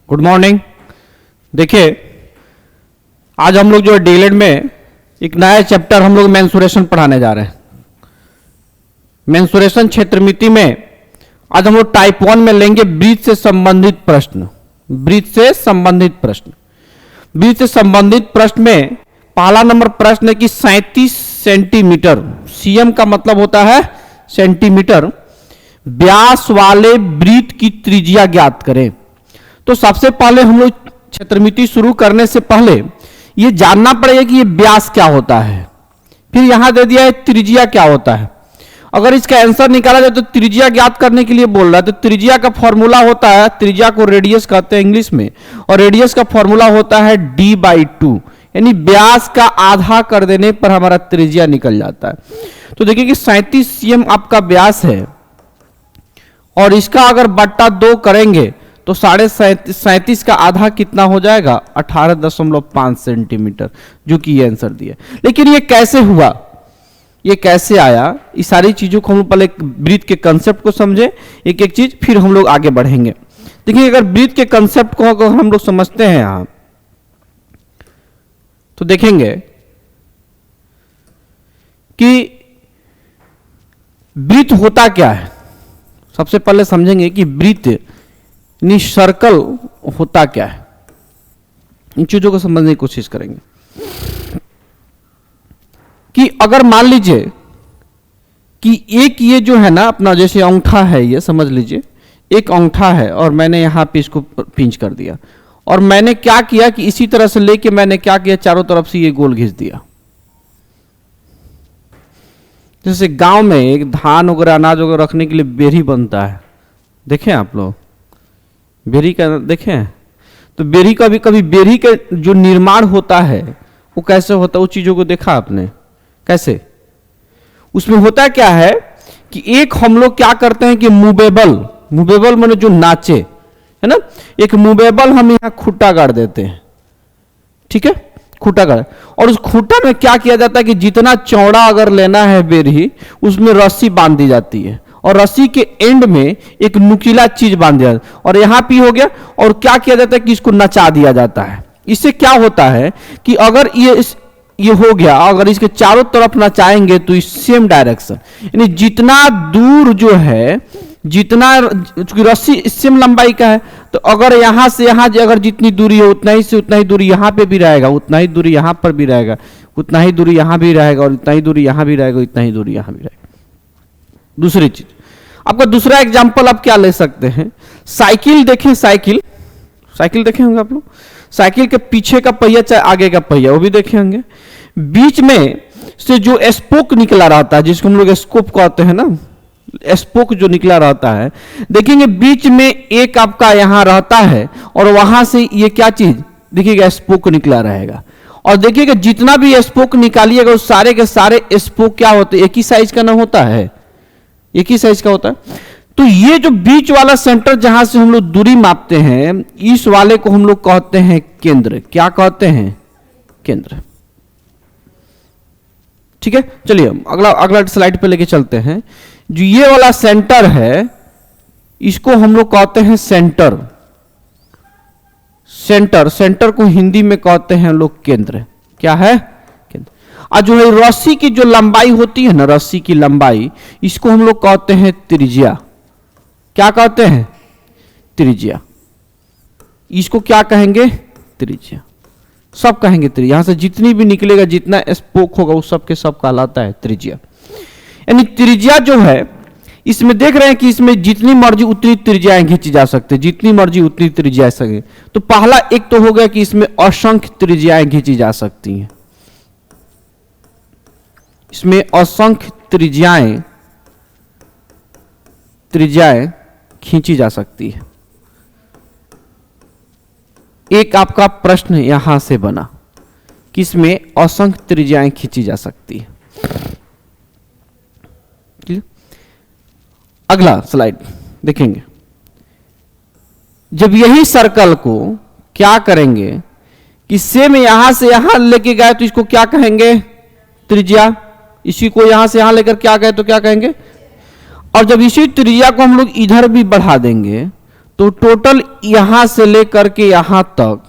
Good morning. देखिए, आज हम लोग जो है डीएलएड में एक नया चैप्टर हम लोग मेंसुरेशन पढ़ाने जा रहे हैं। मेंसुरेशन क्षेत्रमिति में आज हम लोग टाइप 1 में लेंगे ब्रीथ से संबंधित प्रश्न। ब्रीथ से संबंधित प्रश्न, ब्रीथ से संबंधित प्रश्न में पहला नंबर प्रश्न है कि 37 सेंटीमीटर, सीएम का मतलब होता है सेंटीमीटर, व्यास वाले ब्रीथ की त्रिज्या ज्ञात करें। तो सबसे पहले हम लोग क्षेत्रमिति शुरू करने से पहले ये जानना पड़ेगा कि ये व्यास क्या होता है, फिर यहां दे दिया है त्रिज्या क्या होता है। अगर इसका आंसर निकाला जाए तो त्रिज्या ज्ञात करने के लिए बोल रहा है, तो त्रिज्या का फॉर्मूला होता है, त्रिज्या को रेडियस कहते हैं इंग्लिश में, और रेडियस का फॉर्मूला होता है d/2, यानी व्यास का आधा कर देने पर हमारा त्रिज्या निकल जाता है। तो देखिए कि 37 सीएम आपका व्यास है और इसका अगर बट्टा 2 करेंगे तो 37.5 का आधा कितना हो जाएगा, 18.5 सेंटीमीटर, जो कि ये आंसर दिया। लेकिन ये कैसे हुआ, ये कैसे आया, इस सारी चीजों को हम लोग पहले ब्रीथ के कंसेप्ट को समझे एक एक चीज, फिर हम लोग आगे बढ़ेंगे। देखिए, अगर ब्रीथ के कंसेप्ट को अगर हम लोग समझते हैं यहां तो देखेंगे कि ब्रीथ होता क्या है। सबसे पहले समझेंगे कि ब्रीथ यानी सर्कल होता क्या है, इन चीजों को समझने की कोशिश करेंगे। कि अगर मान लीजिए कि एक ये जो है ना अपना जैसे अंगूठा है, ये समझ लीजिए एक अंगूठा है और मैंने यहां पे इसको पिंच कर दिया, और मैंने क्या किया कि इसी तरह से लेके मैंने क्या किया, चारों तरफ से ये गोल घिस दिया। जैसे गांव में एक धान वगैरह अनाज वगैरह रखने के लिए बेरी बनता है, देखें आप लोग बेरी का, देखें तो बेरी का भी कभी बेरी का जो निर्माण होता है वो कैसे होता है, उस चीजों को देखा आपने कैसे। उसमें होता क्या है कि एक हम लोग क्या करते हैं कि मूवेबल माने जो नाचे है ना, एक मूवेबल हम यहां खूंटा गाड़ देते हैं, ठीक है, खूंटा गाड़, और उस खूंटा में क्या किया जाता है कि जितना चौड़ा अगर लेना है बेरी, उसमें रस्सी बांध दी जाती है और रस्सी के एंड में एक नुकीला चीज बांध दिया, और यहां भी हो गया, और क्या किया जाता है कि इसको नचा दिया जाता है। इससे क्या होता है कि अगर ये हो गया, अगर इसके चारों तरफ नचाएंगे तो इस सेम डायरेक्शन, यानी जितना दूर जो है, जितना रस्सी सेम लंबाई का है, तो अगर यहां से यहां अगर जितनी दूरी है उतना ही से उतना ही दूरी यहां पे भी रहेगा, उतना ही दूरी यहां पर भी रहेगा, उतना ही दूरी यहां भी रहेगा, और उतना ही दूरी यहां भी रहेगा, उतना ही दूरी यहां भी रहेगा। दूसरी चीज, आपका दूसरा एग्जांपल आप क्या ले सकते हैं, साइकिल देखें, साइकिल देखे होंगे आप लोग, साइकिल के पीछे का पहिया चाहे आगे का पहिया, वो भी देखे होंगे, बीच में से जो स्पोक निकला रहता है, जिसको हम लोग स्कोप कहते हैं ना, स्पोक जो निकला रहता है, देखेंगे बीच में एक आपका यहां रहता है और वहां से ये क्या चीज देखिएगा, स्पोक निकला रहेगा। और देखिएगा जितना भी स्पोक निकालिएगा उस सारे के सारे स्पोक क्या होते हैं, एक ही साइज का ना होता है, एक ही साइज का होता है। तो ये जो बीच वाला सेंटर जहां से हम लोग दूरी मापते हैं, इस वाले को हम लोग कहते हैं केंद्र। क्या कहते हैं, केंद्र। ठीक है, चलिए अगला स्लाइड पे लेके चलते हैं। जो ये वाला सेंटर है इसको हम लोग कहते हैं सेंटर। सेंटर को हिंदी में कहते हैं हम लोग केंद्र। क्या है, केंद्र। और जो है रस्सी की जो लंबाई होती है ना, रस्सी की लंबाई, इसको हम लोग कहते हैं त्रिज्या। क्या कहते हैं, त्रिज्या। इसको क्या कहेंगे, त्रिज्या। सब कहेंगे त्रिज्या, यहां से जितनी भी निकलेगा, जितना स्पोक होगा, उस सब के सब कहलाता है त्रिज्या। यानी त्रिज्या जो है, इसमें देख रहे हैं कि इसमें जितनी मर्जी उतनी त्रिज्याएं खींची जा सकती है, जितनी मर्जी उतनी त्रिज्या सके। तो पहला एक तो हो गया कि इसमें असंख्य त्रिज्याएं खींची जा सकती हैं, इसमें असंख्य त्रिज्याएं खींची जा सकती है। एक आपका प्रश्न यहां से बना कि इसमें असंख्य त्रिज्याएं खींची जा सकती है। अगला स्लाइड देखेंगे। जब यही सर्कल को क्या करेंगे कि सेम यहां से यहां लेके गए तो इसको क्या कहेंगे, त्रिज्या। इसी को यहां से यहां लेकर क्या गए तो क्या कहेंगे, और जब इसी त्रिज्या को हम लोग इधर भी बढ़ा देंगे तो टोटल यहां से लेकर के यहां तक,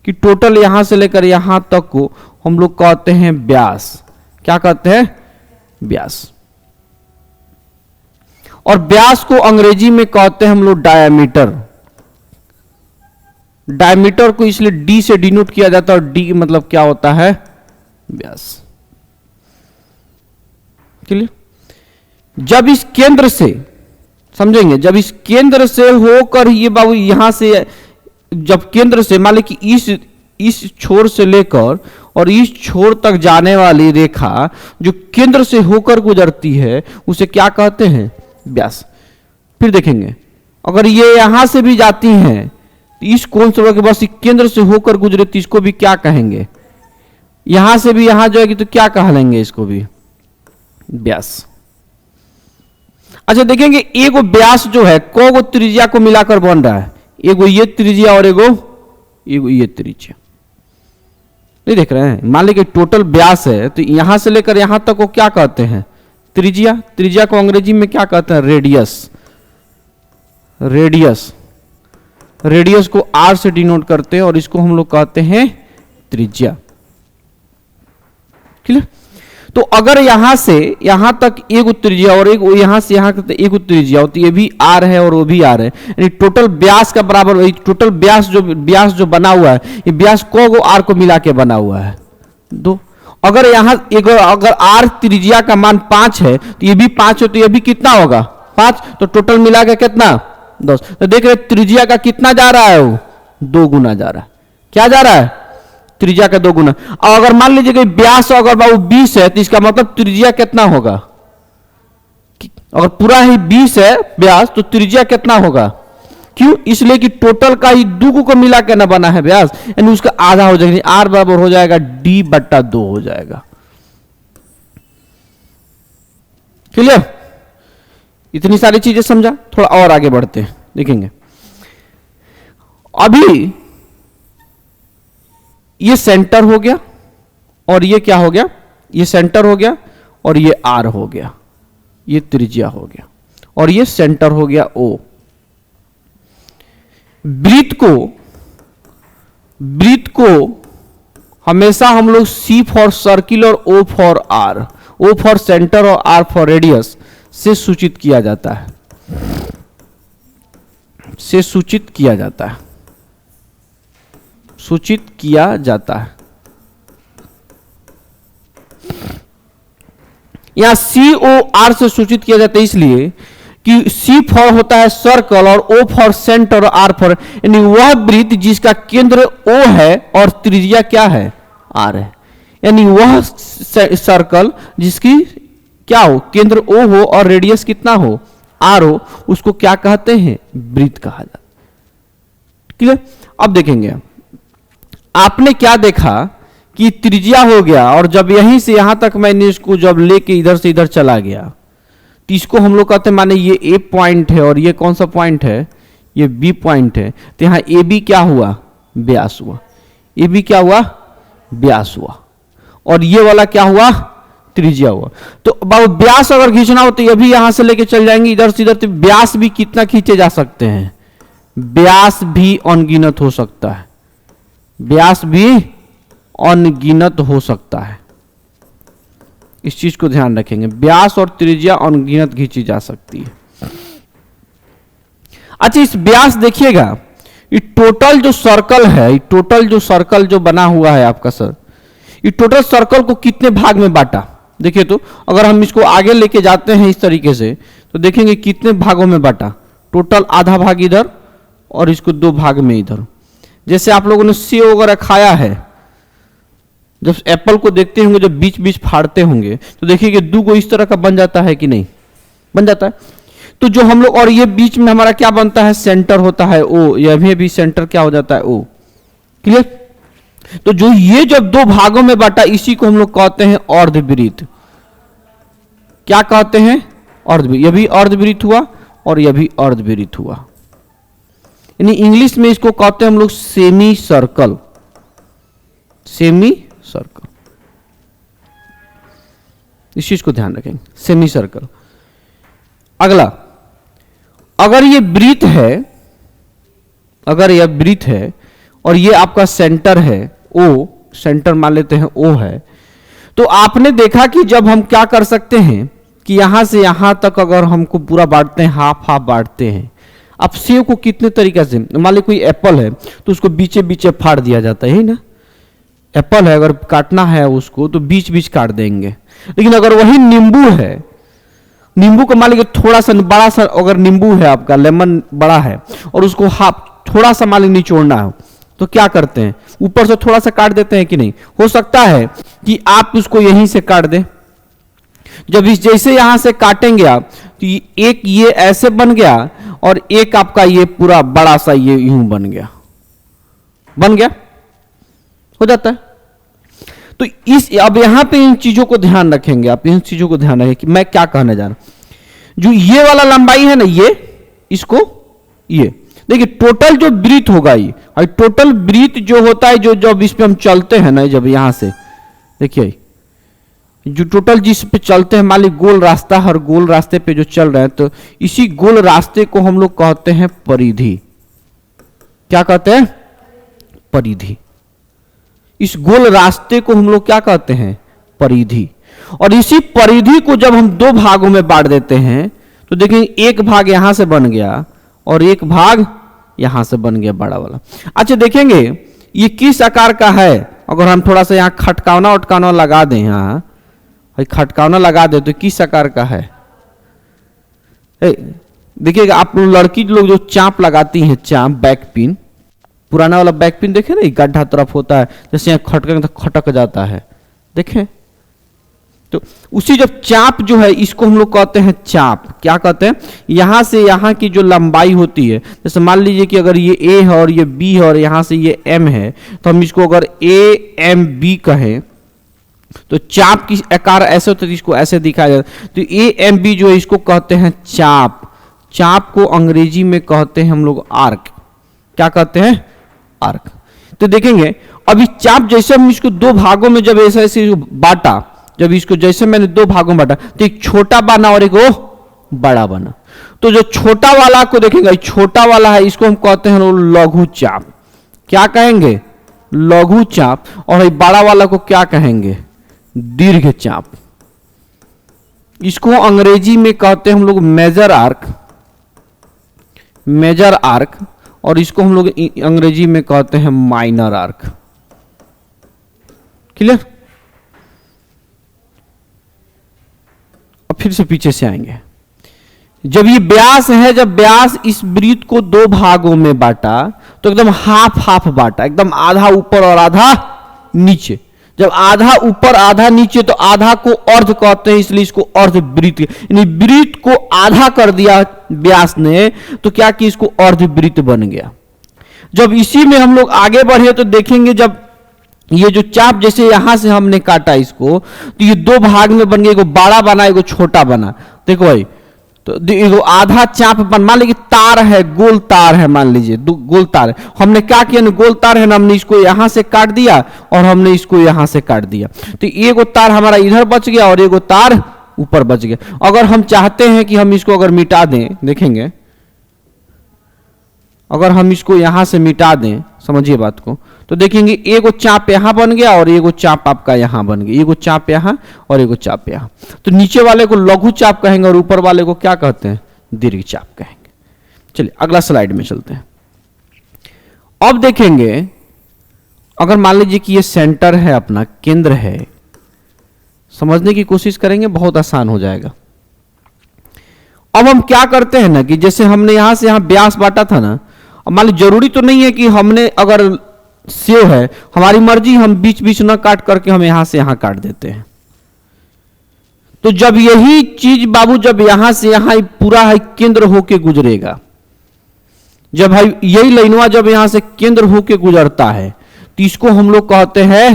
कि टोटल यहां से लेकर यहां तक को हम लोग कहते हैं व्यास। क्या कहते हैं? व्यास। और व्यास को अंग्रेजी में कहते हैं हम लोग डायामीटर। डायमीटर को इसलिए डी से डिनोट किया जाता है, और डी मतलब क्या होता है? व्यास। क्लियर? जब इस केंद्र से, समझेंगे, जब इस केंद्र से होकर ये बाबू यहां से, जब केंद्र से मान ली कि इस छोर से लेकर और इस छोर तक जाने वाली रेखा जो केंद्र से होकर गुजरती है उसे क्या कहते हैं? व्यास। फिर देखेंगे अगर ये यहां से भी जाती हैं तो इस कोण से के बस केंद्र से होकर गुजरे तो इसको भी क्या कहेंगे? यहां से भी यहां जाएगी तो क्या कह लेंगे? इसको भी व्यास। अच्छा देखेंगे, एगो व्यास जो है को त्रिज्या को मिलाकर बन रहा है, एगो ये त्रिज्या और एगो ये त्रिज्या। नहीं देख रहे हैं? मान लीजिए टोटल व्यास है तो यहां से लेकर यहां तक को क्या कहते हैं? त्रिज्या। त्रिज्या को अंग्रेजी में क्या कहते हैं? रेडियस। रेडियस। रेडियस को आर से डिनोट करते हैं और इसको हम लोग कहते हैं त्रिज्या। क्लियर? तो अगर यहां से यहां तक एक त्रिज्या और एक यहां से यहां तक एक त्रिज्या हो तो ये भी आर है और वो भी आर है, यानी टोटल व्यास का बराबर, टोटल व्यास जो बना हुआ है ये व्यास को आर को मिला के बना हुआ है 2। अगर यहां अगर आर त्रिज्या का मान 5 है तो ये भी 5 है, तो ये भी कितना होगा? 5। तो टोटल मिला के कितना? 10। तो देख रहे त्रिज्या का कितना जा रहा है? वो 2 गुना जा रहा है। क्या जा रहा है? त्रिज्या का 2 गुना। और अगर मान लीजिए कि व्यास अगर बाबू 20 है तो इसका मतलब त्रिज्या कितना होगा? अगर पूरा ही 20 है व्यास तो त्रिज्या कितना होगा? क्यों? इसलिए कि टोटल का ही 2 को मिला के ना बना है व्यास, यानी उसका आधा हो जाएगा, आर बराबर हो जाएगा d/2 हो जाएगा। क्लियर? इतनी सारी चीजें समझा? थोड़ा और आगे बढ़ते हैं, देखेंगे। अभी ये सेंटर हो गया और ये क्या हो गया? ये सेंटर हो गया और ये आर हो गया, ये त्रिज्या हो गया और ये सेंटर हो गया ओ। वृत्त को हमेशा हम लोग C फॉर सर्किल और O for R, O for centre और R फॉर रेडियस से सूचित किया जाता है, से सूचित किया जाता है, सूचित किया जाता है। यहां COR से सूचित किया जाता है इसलिए कि C फॉर होता है सर्कल और O फॉर सेंटर और R फॉर, यानी वह वृत्त जिसका केंद्र O है और त्रिज्या क्या है? R है, यानी वह सर्कल जिसकी क्या हो? केंद्र O हो और रेडियस कितना हो? R हो, उसको क्या कहते हैं? वृत्त कहा जाता है। क्लियर? अब देखेंगे, आपने क्या देखा कि त्रिज्या हो गया और जब यहीं से यहां तक मैंने इसको जब लेके इधर से इधर चला गया तो इसको हम लोग कहते हैं, माने ये ए पॉइंट है और ये कौन सा पॉइंट है? ये बी पॉइंट है, तो यहां ए बी क्या हुआ? व्यास हुआ। ए बी क्या हुआ? व्यास हुआ। और ये वाला क्या हुआ? त्रिज्या हुआ। तो बाबू व्यास अगर खींचना हो तो ये भी यहां से लेके चल जाएंगे इधर से इधर, तो व्यास भी कितना खींचे जा सकते हैं? व्यास भी अनगिनत हो सकता है, व्यास भी अनगिनत हो सकता है। इस चीज को ध्यान रखेंगे, व्यास और त्रिज्या अनगिनत खींची जा सकती है। अच्छा, इस व्यास देखिएगा, ये टोटल जो सर्कल है, टोटल जो सर्कल जो बना हुआ है आपका सर, ये टोटल सर्कल को कितने भाग में बांटा? देखिए तो अगर हम इसको आगे लेके जाते हैं इस तरीके से तो देखेंगे कितने भागों में बांटा। टोटल आधा भाग इधर और इसको 2 भाग में इधर। जैसे आप लोगों ने सेव वगैरह खाया है, जब एप्पल को देखते होंगे, जब बीच बीच फाड़ते होंगे तो देखिए कि 2 इस तरह का बन जाता है कि नहीं? बन जाता है। तो जो हम लोग, और ये बीच में हमारा क्या बनता है? सेंटर होता है ओ, यह भी सेंटर क्या हो जाता है? ओ। क्लियर? तो जो ये जब 2 भागों में बांटा इसी को हम लोग कहते हैं अर्धवृत्त। क्या कहते हैं? अर्धवृत्त। यह भी अर्धवृत्त हुआ और यह भी अर्धवृत्त हुआ, यानी इंग्लिश में इसको कहते हैं हम लोग सेमी सर्कल। सेमी सर्कल, इस चीज को ध्यान रखेंगे, सेमी सर्कल। अगला, अगर ये वृत्त है अगर यह वृत्त है और ये आपका सेंटर है ओ, सेंटर मान लेते हैं ओ है, तो आपने देखा कि जब हम क्या कर सकते हैं कि यहां से यहां तक अगर हमको पूरा बांटते हैं, हाफ हाफ बांटते हैं। अब सेव को कितने तरीके से, मान ली कोई एप्पल है तो उसको बीचे बीचे फाड़ दिया जाता है ना, एप्पल है अगर काटना है उसको तो बीच बीच काट देंगे। लेकिन अगर वही नींबू है, नींबू को मान लीजिए थोड़ा सा बड़ा सा, अगर नींबू है आपका, लेमन बड़ा है और उसको हाफ थोड़ा सा मान लीजिए निचोड़ना है तो क्या करते हैं, ऊपर से थोड़ा सा काट देते हैं कि नहीं। हो सकता है कि आप उसको यहीं से काट दें। जब इस जैसे यहां से काटेंगे आप तो एक ये ऐसे बन गया और एक आपका ये पूरा बड़ा सा ये यूं बन गया, बन गया, हो जाता है। तो इस अब यहां पे इन चीजों को ध्यान रखेंगे आप, इन चीजों को ध्यान रखें कि मैं क्या कहने जा रहा हूं। जो ये वाला लंबाई है ना, ये इसको, ये देखिए टोटल जो वृत्त होगा ये, और टोटल वृत्त जो होता है, जो जब इस पे हम चलते हैं ना, जब यहां से देखिए जो टोटल जिस पे चलते हैं, मान ली गोल रास्ता, हर गोल रास्ते पे जो चल रहे हैं, तो इसी गोल रास्ते को हम लोग कहते हैं परिधि। क्या कहते हैं? परिधि। इस गोल रास्ते को हम लोग क्या कहते हैं? परिधि। और इसी परिधि को जब हम दो भागों में बांट देते हैं तो देखिए एक भाग यहां से बन गया और एक भाग यहां से बन गया, बड़ा वाला। अच्छा देखेंगे ये किस आकार का है। अगर हम थोड़ा सा यहां खटकावना उटकावना लगा दें, यहां खटकावना लगा दे तो किस आकार का है? देखिएगा आप लड़की लोग जो चाप लगाती हैं, चाप बैक पिन, पुराना वाला बैक पिन देखे ना, गड्ढा तरफ होता है, जैसे यहाँ खटकेंगे तो खटक जाता है, देखें। तो उसी जब चाप जो है इसको हम लोग कहते हैं चाप। क्या कहते हैं? यहां से यहां की जो लंबाई होती है, जैसे मान लीजिए कि अगर ये ए है और ये बी है और यहां से ये एम है, तो हम इसको अगर ए एम बी कहें तो चाप की आकार ऐसे होता है, इसको ऐसे दिखाया जाता है। तो ए एम बी जो है इसको कहते हैं चाप। चाप को अंग्रेजी में कहते हैं हम लोग आर्क। क्या कहते हैं? आर्क। तो देखेंगे अभी चाप जैसे हम इसको दो भागों में जब ऐसे ऐसे बांटा, जब इसको जैसे मैंने दो भागों में बांटा तो एक छोटा बना और एक वो बड़ा बना। तो जो छोटा वाला को देखेंगे, छोटा वाला है, इसको हम कहते हैं लघु चाप। क्या कहेंगे? लघु चाप। और बड़ा वाला को क्या कहेंगे? दीर्घ चाप। इसको अंग्रेजी में कहते हैं हम लोग मेजर आर्क, मेजर आर्क। और इसको हम लोग अंग्रेजी में कहते हैं माइनर आर्क। क्लियर? अब फिर से पीछे से आएंगे। जब ये व्यास है, जब व्यास इस वृत्त को दो भागों में बांटा तो एकदम हाफ हाफ बांटा, एकदम आधा ऊपर और आधा नीचे। जब आधा ऊपर आधा नीचे तो आधा को अर्ध कहते हैं, इसलिए इसको अर्ध वृत्त, यानी वृत्त को आधा कर दिया व्यास ने, तो क्या कि इसको अर्ध वृत्त बन गया। जब इसी में हम लोग आगे बढ़े तो देखेंगे, जब ये जो चाप जैसे यहां से हमने काटा इसको, तो ये दो भाग में बन गया, एगो बड़ा बना एगो छोटा बना। देखो भाई, तो एगो आधा चाप बन, मान लीजिए तार है, गोल तार है, मान लीजिए गोल तार है। हमने क्या किया ना, गोल तार है ना, हमने इसको यहां से काट दिया और हमने इसको यहां से काट दिया। तो एगो तार हमारा इधर बच गया और एगो तार ऊपर बच गया। अगर हम चाहते हैं कि हम इसको अगर मिटा दें, देखेंगे अगर हम इसको यहां से मिटा दें, समझिए बात को, तो देखेंगे एगो चाप यहां बन गया और एगो चाप आपका यहां बन गया, एगो चाप यहां और एगो चाप यहां। तो नीचे वाले को लघु चाप कहेंगे और ऊपर वाले को क्या कहते हैं? दीर्घ चाप कहेंगे। चलिए अगला स्लाइड में चलते हैं। अब देखेंगे अगर मान लीजिए कि ये सेंटर है, अपना केंद्र है, समझने की कोशिश करेंगे, बहुत आसान हो जाएगा। अब हम क्या करते हैं ना कि जैसे हमने यहां से यहां व्यास बांटा था ना, अब मान लीजिए जरूरी तो नहीं है कि हमने अगर सेव है, हमारी मर्जी, हम बीच बीच ना काट करके हम यहां से यहां काट देते हैं। तो जब यही चीज बाबू जब यहां से यहां पूरा है केंद्र होके गुजरेगा, जब भाई यही लाइनवा जब यहां से केंद्र होके गुजरता है तो इसको हम लोग कहते हैं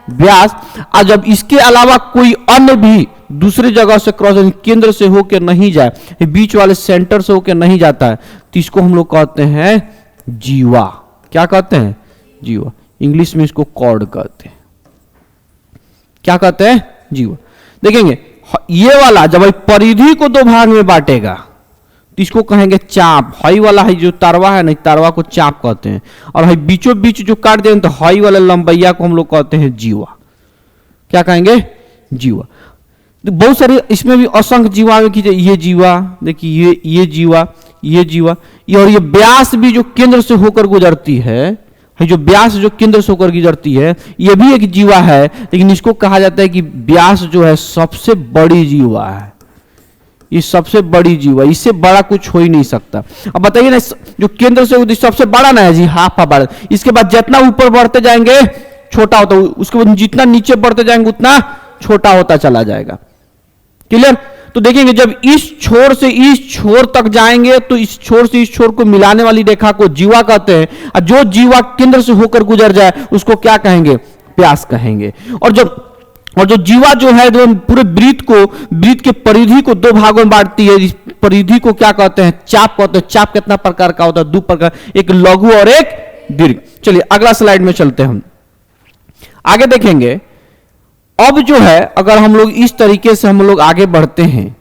व्यास। और जब इसके अलावा कोई अन्य भी दूसरी जगह से क्रॉस केंद्र से होकर नहीं जाए, बीच वाले सेंटर से होकर नहीं जाता है, तो इसको हम लोग कहते हैं जीवा। क्या कहते हैं? जीवा। इंग्लिश में इसको कॉर्ड कहते हैं। क्या कहते हैं? जीवा। देखेंगे ये वाला जब परिधि को दो भाग में बांटेगा तो इसको कहेंगे चाप। हई वाला है जो तारवा है ना, तारवा को चाप कहते हैं। और हई बीचों बीच जो काट दें तो हई वाला लंबैया को हम लोग कहते हैं जीवा। क्या कहेंगे? जीवा। तो बहुत सारे इसमें भी असंख्य जीवा में कीजिए, ये जीवा देखिए, ये जीवा, ये जीवा, और ये व्यास भी जो केंद्र से होकर गुजरती है, जो व्यास जो केंद्र से होकर गुजरती है, ये भी एक जीवा है। लेकिन इसको कहा जाता है कि व्यास जो है सबसे बड़ी जीवा है, ये सबसे बड़ी जीवा, इससे बड़ा कुछ हो ही नहीं सकता। अब बताइए ना, जो केंद्र से सबसे बड़ा ना है जी, हाफ बड़ा। इसके बाद जितना ऊपर बढ़ते जाएंगे छोटा होता, उसके बाद जितना नीचे बढ़ते जाएंगे उतना छोटा होता चला जाएगा। क्लियर? तो देखेंगे जब इस छोर से इस छोर तक जाएंगे तो इस छोर से इस छोर को मिलाने वाली रेखा को जीवा कहते हैं। और जो जीवा केंद्र से होकर गुजर जाए उसको क्या कहेंगे? व्यास कहेंगे। और जो जीवा जो है जो पूरे वृत्त के परिधि को दो भागों में बांटती है, इस परिधि को क्या कहते हैं? चाप कहते हैं। चाप कितना प्रकार का होता है? दो प्रकार, एक लघु और एक दीर्घ। चलिए अगला स्लाइड में चलते हैं, हम आगे देखेंगे। अब जो है अगर हम लोग इस तरीके से हम लोग आगे बढ़ते हैं,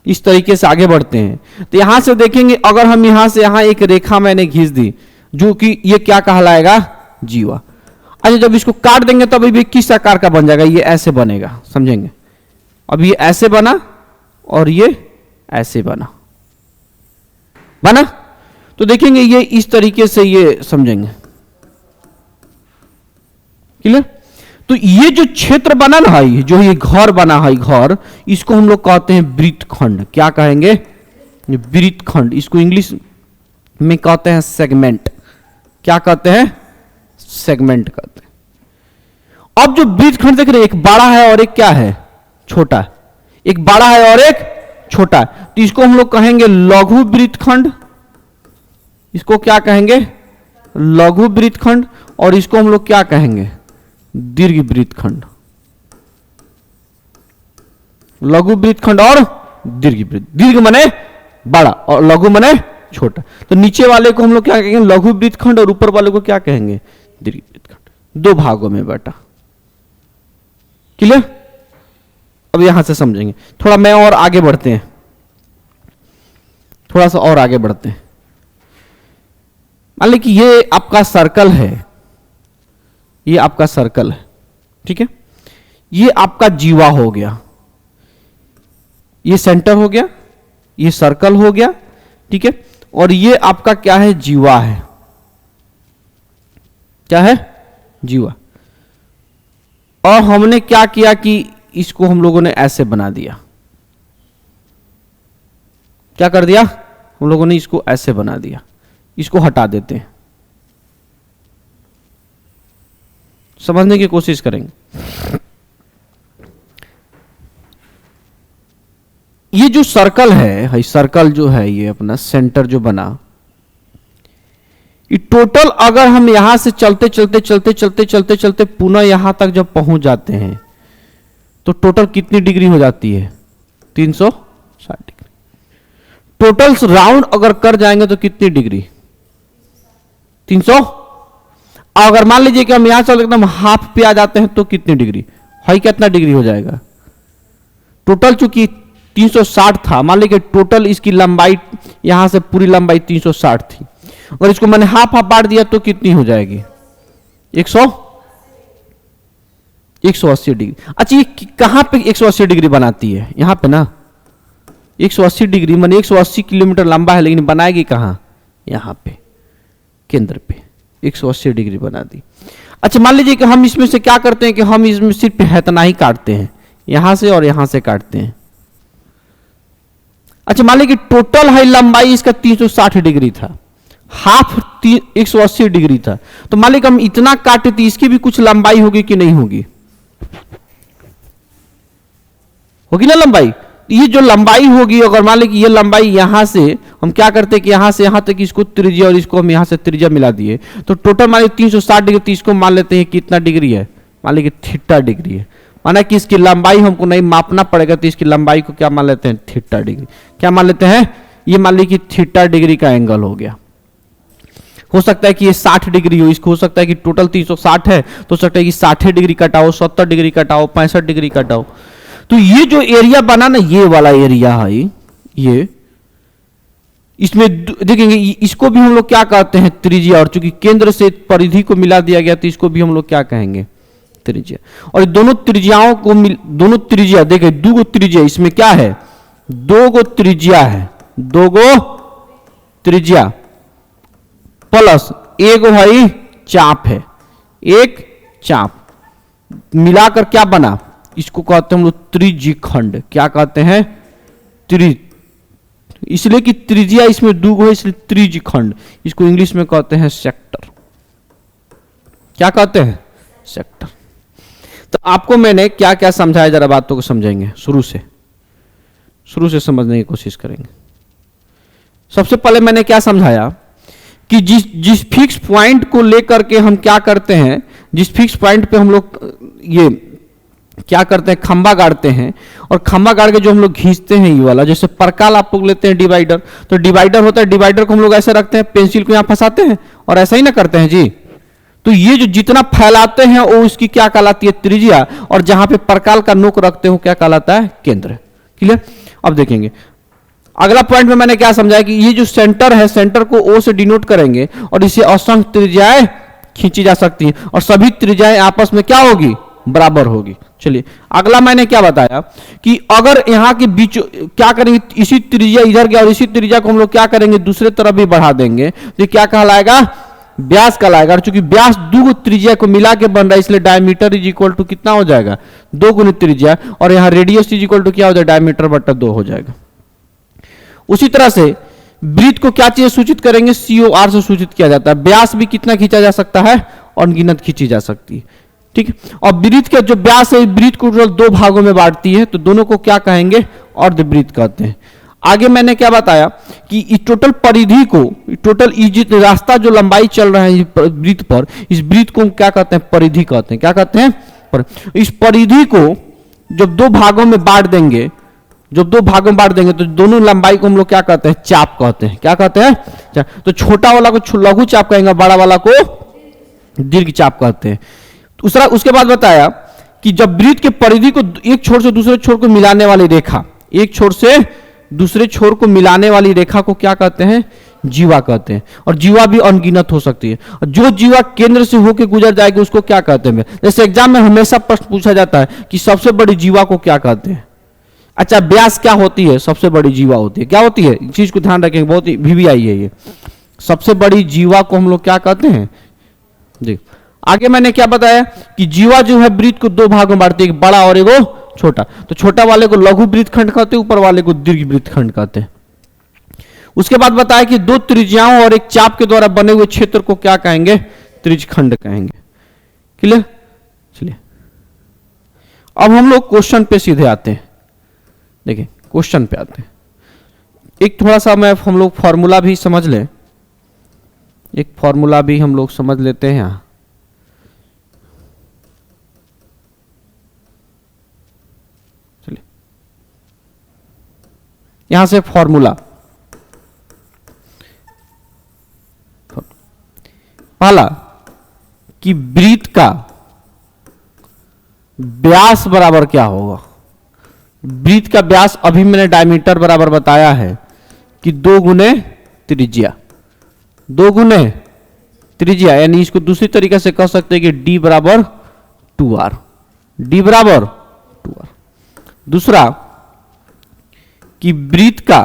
इस तरीके से आगे बढ़ते हैं तो यहां से देखेंगे, अगर हम यहां से यहां एक रेखा मैंने खींच दी जो कि ये क्या कहलाएगा? जीवा। अच्छा, जब इसको काट देंगे तब ये किस आकार का बन जाएगा? ये ऐसे बनेगा, समझेंगे? अब ये ऐसे बना और ये ऐसे बना तो देखेंगे ये इस तरीके से, ये समझेंगे? क्लियर? तो ये जो क्षेत्र बना ना है, जो ये घर बना है, घर, इसको हम लोग कहते हैं वृत्तखंड। क्या कहेंगे? वृत्तखंड। इसको इंग्लिश में कहते हैं सेगमेंट। क्या कहते हैं? सेगमेंट कहते हैं। अब जो वृत्तखंड देख रहे हैं, एक बड़ा है और एक क्या है? छोटा। एक बड़ा है और एक छोटा है, तो इसको हम लोग कहेंगे लघु वृत्तखंड। इसको क्या कहेंगे? लघु वृत्तखंड। और इसको हम लोग क्या कहेंगे? दीर्घ वृत्तखंड। लघु वृत्तखंड और दीर्घ वृत्त। दीर्घ माने बड़ा और लघु माने छोटा। तो नीचे वाले को हम लोग क्या कहेंगे? लघु वृत्तखंड। और ऊपर वाले को क्या कहेंगे? दीर्घ वृत्तखंड। दो भागों में बांटा। क्लियर? अब यहां से समझेंगे थोड़ा। मैं और आगे बढ़ते हैं, थोड़ा सा और आगे बढ़ते हैं। मान लीजिए कि ये आपका सर्कल है, ये आपका सर्कल है, ठीक है? ये आपका जीवा हो गया, ये सेंटर हो गया, ये सर्कल हो गया, ठीक है? और ये आपका क्या है? जीवा है। क्या है? जीवा। और हमने क्या किया कि इसको हम लोगों ने ऐसे बना दिया। क्या कर दिया? हम लोगों ने इसको ऐसे बना दिया। इसको हटा देते हैं, समझने की कोशिश करेंगे। ये जो सर्कल है, सर्कल जो है, ये अपना सेंटर जो बना, ये टोटल अगर हम यहां से चलते चलते चलते चलते चलते चलते पुनः यहां तक जब पहुंच जाते हैं तो टोटल कितनी डिग्री हो जाती है? 360 डिग्री। टोटल राउंड अगर कर जाएंगे तो कितनी डिग्री? 300। अगर मान लीजिए कि हम यहां से एकदम हाफ पे आ जाते हैं तो कितनी डिग्री? हाई कितना डिग्री हो जाएगा? टोटल चूंकि 360 था, मान लीजिए टोटल इसकी लंबाई यहां से पूरी लंबाई 360 थी, अगर इसको मैंने हाफ हाफ बांट दिया तो कितनी हो जाएगी? 180 डिग्री। अच्छा, ये कहां पे 180 डिग्री बनाती है? यहां पे ना 180 डिग्री, माने 180 किलोमीटर लंबा है, लेकिन बनाएगी कहां? यहां पे केंद्र पे 180 डिग्री बना दी। अच्छा, मान लीजिए कि हम इसमें से क्या करते हैं कि हम इसमें सिर्फ इतना ही काटते हैं, यहां से और यहां से काटते हैं। अच्छा, मान लीजिए कि टोटल है लंबाई इसका 360 डिग्री था, हाफ 180 डिग्री था, तो मान लीजिए हम इतना काटे तो इसकी भी कुछ लंबाई होगी कि नहीं होगी? होगी ना लंबाई। ये जो लंबाई होगी, अगर मान लीजिए कि ये लंबाई यहां से हम क्या करते हैं कि यहां से यहां तक इसको त्रिज्या और इसको हम यहां से त्रिज्या मिला दिए, तो टोटल मान लीजिए 360 डिग्री, तो इसको मान लेते हैं कितना डिग्री है? मान लीजिए थीटा डिग्री है। माना कि इसकी लंबाई हमको नहीं मापना पड़ेगा, तो इसकी लंबाई को क्या मान लेते हैं? Theta degree. क्या मान लेते हैं? ये मान लीजिए कि थीटा डिग्री का एंगल हो गया। हो सकता है कि ये 60 डिग्री हो, इसको हो सकता है कि टोटल 360 है तो हो सकता है कि 60 डिग्री कटाओ, 70 डिग्री कटाओ, 65 डिग्री कटाओ। तो ये जो एरिया बना ना, ये वाला एरिया है, इसमें देखेंगे इसको भी हम लोग क्या कहते हैं, त्रिज्या। और चूंकि केंद्र से परिधि को मिला दिया गया तो इसको भी हम लोग क्या कहेंगे, त्रिज्या। और दोनों त्रिज्याओं को दोनों त्रिज्या देखिए, दो गो त्रिज्या, इसमें क्या है, दो गो त्रिज्या है, दो गो त्रिज्या प्लस एक भाई चाप है, एक चाप मिलाकर क्या बना, इसको कहते हैं हम लोग त्रिज्यखंड। क्या कहते हैं, इसलिए कि त्रिज्या इसमें दो है, इसलिए त्रिज्यखंड। इसको इंग्लिश में कहते हैं सेक्टर। क्या कहते हैं, सेक्टर। तो आपको मैंने क्या क्या समझाया, जरा बातों को समझेंगे, शुरू से समझने की कोशिश करेंगे। सबसे पहले मैंने क्या समझाया कि जिस फिक्स पॉइंट को लेकर के हम क्या करते हैं, जिस फिक्स पॉइंट पे हम लोग ये क्या करते हैं, खंबा गाड़ते हैं, और खंबा गाड़ के जो हम लोग खींचते हैं ये वाला, जैसे परकाल आप लोग लेते हैं डिवाइडर, तो डिवाइडर होता है, डिवाइडर को हम लोग ऐसे रखते हैं, पेंसिल को यहां फंसाते हैं और ऐसा ही ना करते हैं जी। तो ये जो जितना फैलाते हैं वो इसकी क्या कहलाती है, त्रिज्या। और जहां पे परकाल का नोक रखते हो क्या कहलाता है, केंद्र। क्लियर। अब देखेंगे अगला पॉइंट में मैंने क्या समझाया कि ये जो सेंटर है, सेंटर को ओ से डिनोट करेंगे और इसे असंख्य त्रिज्याएं खींची जा सकती हैं, और सभी त्रिज्याएं आपस में क्या होगी, बराबर होगी। चलिए अगला मैंने क्या बताया कि अगर यहां के बीच क्या करेंगे, इसी त्रिज्या इधर गया और इसी त्रिज्या को हम लोग क्या करेंगे, दूसरे तरफ भी बढ़ा देंगे, तो क्या कहलाएगा, व्यास कहलाएगा। और चूंकि व्यास दो त्रिज्या को मिला के बन रहा है, इसलिए डायमीटर इज इक्वल टू कितना हो जाएगा, 2 गुणित त्रिज्या, और यहां रेडियस इज इक्वल टू क्या हो जाएगा, डायमीटर बटा 2 हो जाएगा। उसी तरह से वृत्त को क्या चीज सूचित करेंगे, COR से सूचित किया जाता है। व्यास भी कितना खींचा जा सकता है, अनगिनत खींची जा सकती है। ठीक है। और वृत्त का जो व्यास है, वृत्त को दो भागों में बांटती है, तो दोनों को क्या कहेंगे, अर्धवृत्त कहते हैं। आगे मैंने क्या बताया कि इस टोटल परिधि को, टोटल रास्ता जो लंबाई चल रहा है वृत्त पर, इस वृत्त को क्या कहते हैं, परिधि कहते हैं। क्या कहते हैं, इस परिधि को जब दो भागों में बांट देंगे, जब दो भागों में बांट देंगे तो दोनों लंबाई को हम लोग क्या कहते हैं, चाप कहते हैं। क्या कहते हैं, तो छोटा वाला को लघु चाप कहेंगे, बड़ा वाला को दीर्घ चाप कहते हैं। दूसरा उसके बाद बताया कि जब वृत्त के परिधि को एक छोर से दूसरे छोर को मिलाने वाली रेखा, एक छोर से दूसरे छोर को मिलाने वाली रेखा को क्या कहते हैं, जीवा कहते हैं। और जीवा भी अनगिनत हो सकती है, और जो जीवा केंद्र से होकर गुजर जाएगी उसको क्या कहते हैं। जैसे एग्जाम में हमेशा प्रश्न पूछा जाता है कि सबसे बड़ी जीवा को क्या कहते हैं। अच्छा, व्यास क्या होती है, सबसे बड़ी जीवा होती है। क्या होती है, इस चीज को ध्यान रखेंगे, बहुत ही VVI है ये। सबसे बड़ी जीवा को हम लोग क्या कहते हैं जी। आगे मैंने क्या बताया कि जीवा जो है वृत्त को दो भागों में बांटती है, एक बड़ा और एक छोटा। तो छोटा वाले को लघु वृत्तखंड कहते हैं, ऊपर वाले को दीर्घ वृत्तखंड कहते हैं। उसके बाद बताया कि दो त्रिज्याओं और एक चाप के द्वारा बने हुए क्षेत्र को क्या कहेंगे, त्रिज्यखंड कहेंगे। क्लियर। चलिए अब हम लोग क्वेश्चन पे सीधे आते हैं। देखिए क्वेश्चन पे आते हैं। एक थोड़ा सा मैं हम लोग फॉर्मूला भी समझ लें, एक फॉर्मूला भी हम लोग समझ लेते हैं यहां। चलिए यहां से फॉर्मूला, पहला कि वृत्त का व्यास बराबर क्या होगा। वृत्त का व्यास अभी मैंने डायमीटर बराबर बताया है कि 2 गुने त्रिज्या, 2 गुने त्रिज्या, यानी इसको दूसरी तरीके से कह सकते हैं कि D बराबर 2R, D बराबर 2R। दूसरा कि वृत्त का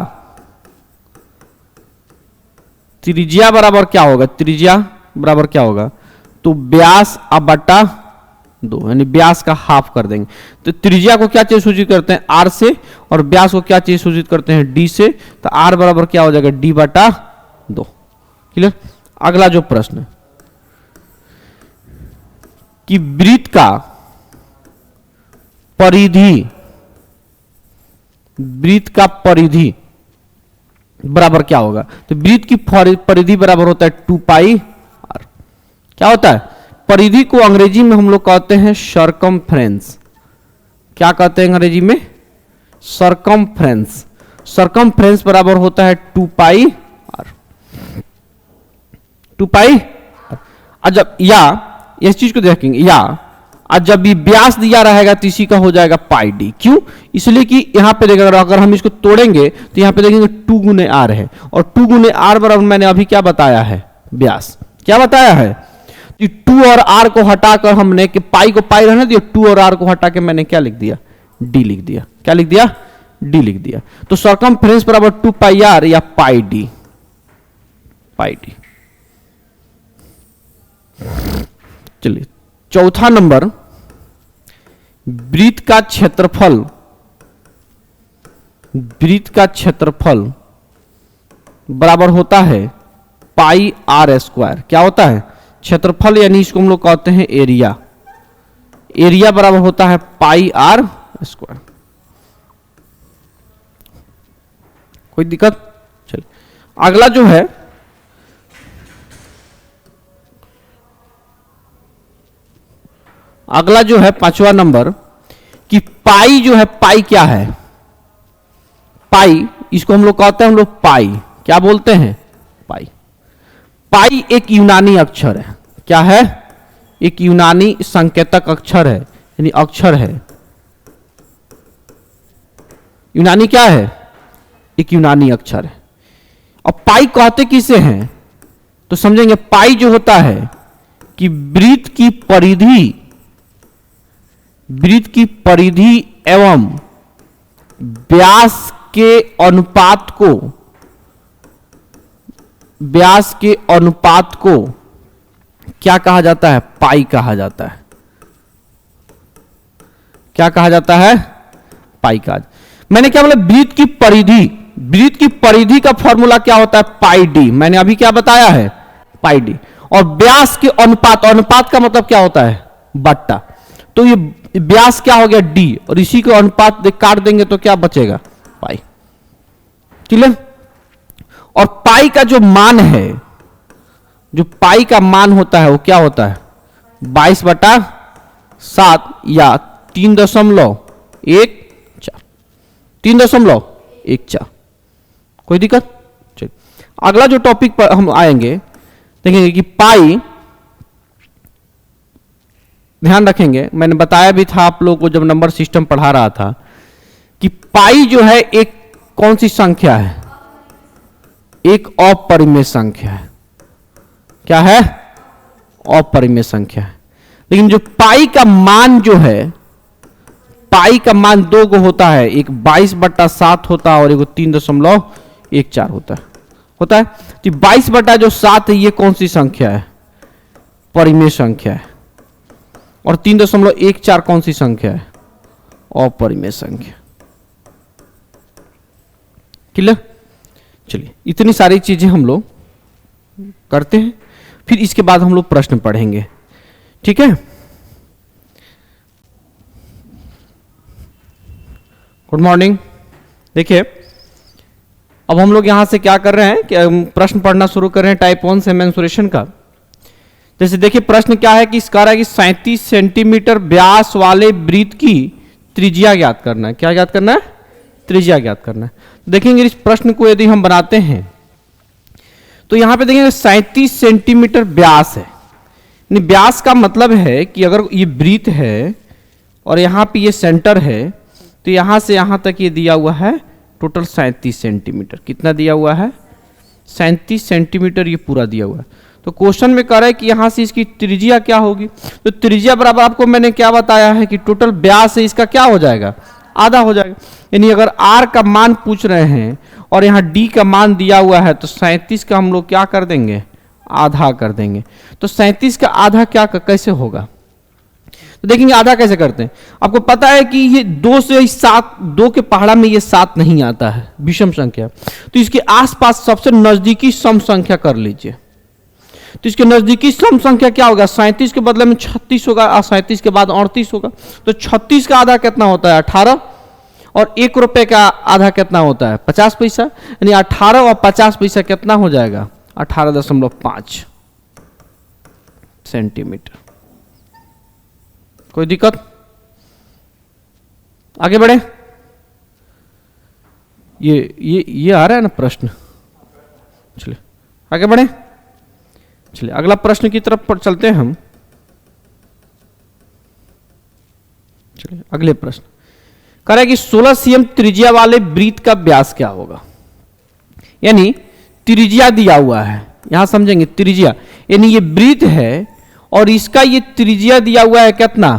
त्रिज्या बराबर क्या होगा, त्रिज्या बराबर क्या होगा, तो व्यास अब बटा 2, यानी व्यास का हाफ कर देंगे। तो त्रिज्या को क्या चीज सूचित करते हैं, R से, और व्यास को क्या चीज सूचित करते हैं, D से। तो R बराबर क्या हो जाएगा, D बटा 2। क्लियर। अगला जो प्रश्न है कि वृत्त का परिधि, वृत्त का परिधि बराबर क्या होगा, तो वृत्त की परिधि बराबर होता है 2 पाई R। क्या होता है, परिधि को अंग्रेजी में हम लोग कहते हैं सरकमफ्रेंस। क्या कहते हैं अंग्रेजी में, सरकमफ्रेंस। सरकमफ्रेंस बराबर होता है 2 पाई R, 2 पाई। जब या इस चीज को देखेंगे, या और जब ये व्यास दिया रहेगा तो इसी का हो जाएगा पाई डी। क्यों? इसलिए कि यहां पे देखिए अगर हम इसको तोड़ेंगे तो यहां पे देखेंगे 2 गुने आर है, और 2 गुने आर बराबर मैंने अभी क्या बताया है? व्यास। क्या बताया है? 2 और आर को हटाकर हमने कि पाई को पाई रहने दिया, 2 और आर को हटा के मैंने क्या लिख दिया? डी लिख दिया। क्या लिख दिया? डी लिख दिया। तो सरकमफ्रेंस बराबर 2 पाई आर या पाई डी। पाई डी। चलिए चौथा नंबर, वृत्त का क्षेत्रफल, वृत्त का क्षेत्रफल बराबर होता है पाई आर स्क्वायर। क्या होता है? क्षेत्रफल, यानी इसको हम लोग कहते हैं एरिया। एरिया बराबर होता है पाई आर स्क्वायर। कोई दिक्कत? चलिए अगला जो है, अगला जो है 5वां नंबर कि पाई जो है, पाई क्या है? पाई, इसको हम लोग कहते हैं हम लोग पाई। क्या बोलते हैं? पाई। पाई एक यूनानी अक्षर है। क्या है? एक यूनानी संकेतक अक्षर है, यानी अक्षर है। यूनानी क्या है? एक यूनानी अक्षर है। और पाई कहते किसे हैं? तो समझेंगे पाई जो होता है कि वृत्त की परिधि, वृत्त की परिधि एवं व्यास के अनुपात को, व्यास के अनुपात को क्या कहा जाता है? पाई कहा जाता है। क्या कहा जाता है? पाई का। मैंने क्या बोला? वृत्त की परिधि। वृत्त की परिधि का फॉर्मूला क्या होता है? पाई डी। मैंने अभी क्या बताया है? पाई डी। और व्यास के अनुपात, अनुपात का मतलब क्या होता है? बट्टा। तो ये व्यास क्या हो गया? डी, और इसी को अनुपात काट देंगे तो क्या बचेगा? पाई। क्लियर? और पाई का जो मान है, जो पाई का मान होता है वो क्या होता है? 22/7 या 3.14। 3.14। कोई दिक्कत? चलिए अगला जो टॉपिक पर हम आएंगे, देखेंगे कि पाई, ध्यान रखेंगे मैंने बताया भी था आप लोगों को जब नंबर सिस्टम पढ़ा रहा था कि पाई जो है एक कौन सी संख्या है? एक अपरिमेय संख्या है। क्या है? अपरिमेय संख्या है। लेकिन जो पाई का मान जो है, पाई का मान 2 को होता है, एक 22/7 होता है और एक 3.14 होता है। तो 22/7 है, ये कौन सी संख्या है? परिमेय संख्या है। और 3.14 कौन सी संख्या है? अपरिमेय संख्या। क्लियर? चलिए इतनी सारी चीजें हम लोग करते हैं, फिर इसके बाद हम लोग प्रश्न पढ़ेंगे। ठीक है? Good morning. देखिए अब हम लोग यहां से क्या कर रहे हैं कि प्रश्न पढ़ना शुरू कर रहे हैं टाइप 1 से मेंसुरेशन का। जैसे देखिए प्रश्न क्या है कि इसका है कि 37 सेंटीमीटर व्यास वाले वृत्त की त्रिज्या ज्ञात करना है। क्या ज्ञात करना है? त्रिज्या ज्ञात करना है। देखेंगे इस प्रश्न को यदि हम बनाते हैं तो यहां पे देखेंगे 37 सेंटीमीटर व्यास है। व्यास का मतलब है कि अगर ये वृत्त है और यहां पे ये सेंटर है तो यहां से यहां तक ये दिया हुआ है टोटल 37 सेंटीमीटर। कितना दिया हुआ है? 37 सेंटीमीटर ये पूरा दिया हुआ है। तो क्वेश्चन में कह रहा है कि यहां से इसकी त्रिज्या क्या होगी? तो त्रिज्या बराबर आपको मैंने क्या बताया है कि टोटल व्यास है इसका क्या हो जाएगा? आधा हो जाएगा। यानी अगर आर का मान पूछ रहे हैं और यहाँ डी का मान दिया हुआ है तो 37 का हम लोग क्या कर देंगे? आधा कर देंगे। तो 37 का आधा क्या कैसे होगा? तो देखेंगे आधा कैसे करते हैं। आपको पता है कि ये 2 से 7, 2 के पहाड़ा में ये 7 नहीं आता है, विषम संख्या। तो इसके आसपास सबसे नजदीकी सम संख्या कर लीजिए। तो इसके नजदीकी सम संख्या क्या होगा? 37 के बदले में 36 होगा और 37 के बाद 38 होगा। तो 36 का आधा कितना होता है? 18। और 1 रुपए का आधा कितना होता है? 50 पैसा। यानी 18 और 50 पैसा कितना हो जाएगा? 18.5 सेंटीमीटर। कोई दिक्कत? आगे बढ़े। ये आ रहा है ना प्रश्न? चलिए आगे बढ़े। चलिए अगला प्रश्न की तरफ चलते हैं हम। चलिए अगले प्रश्न कह रहा है कि 16 cm त्रिज्या वाले वृत्त का व्यास क्या होगा। यानी त्रिज्या दिया हुआ है, यहां समझेंगे त्रिज्या, यानी ये वृत्त है और इसका ये त्रिज्या दिया हुआ है कितना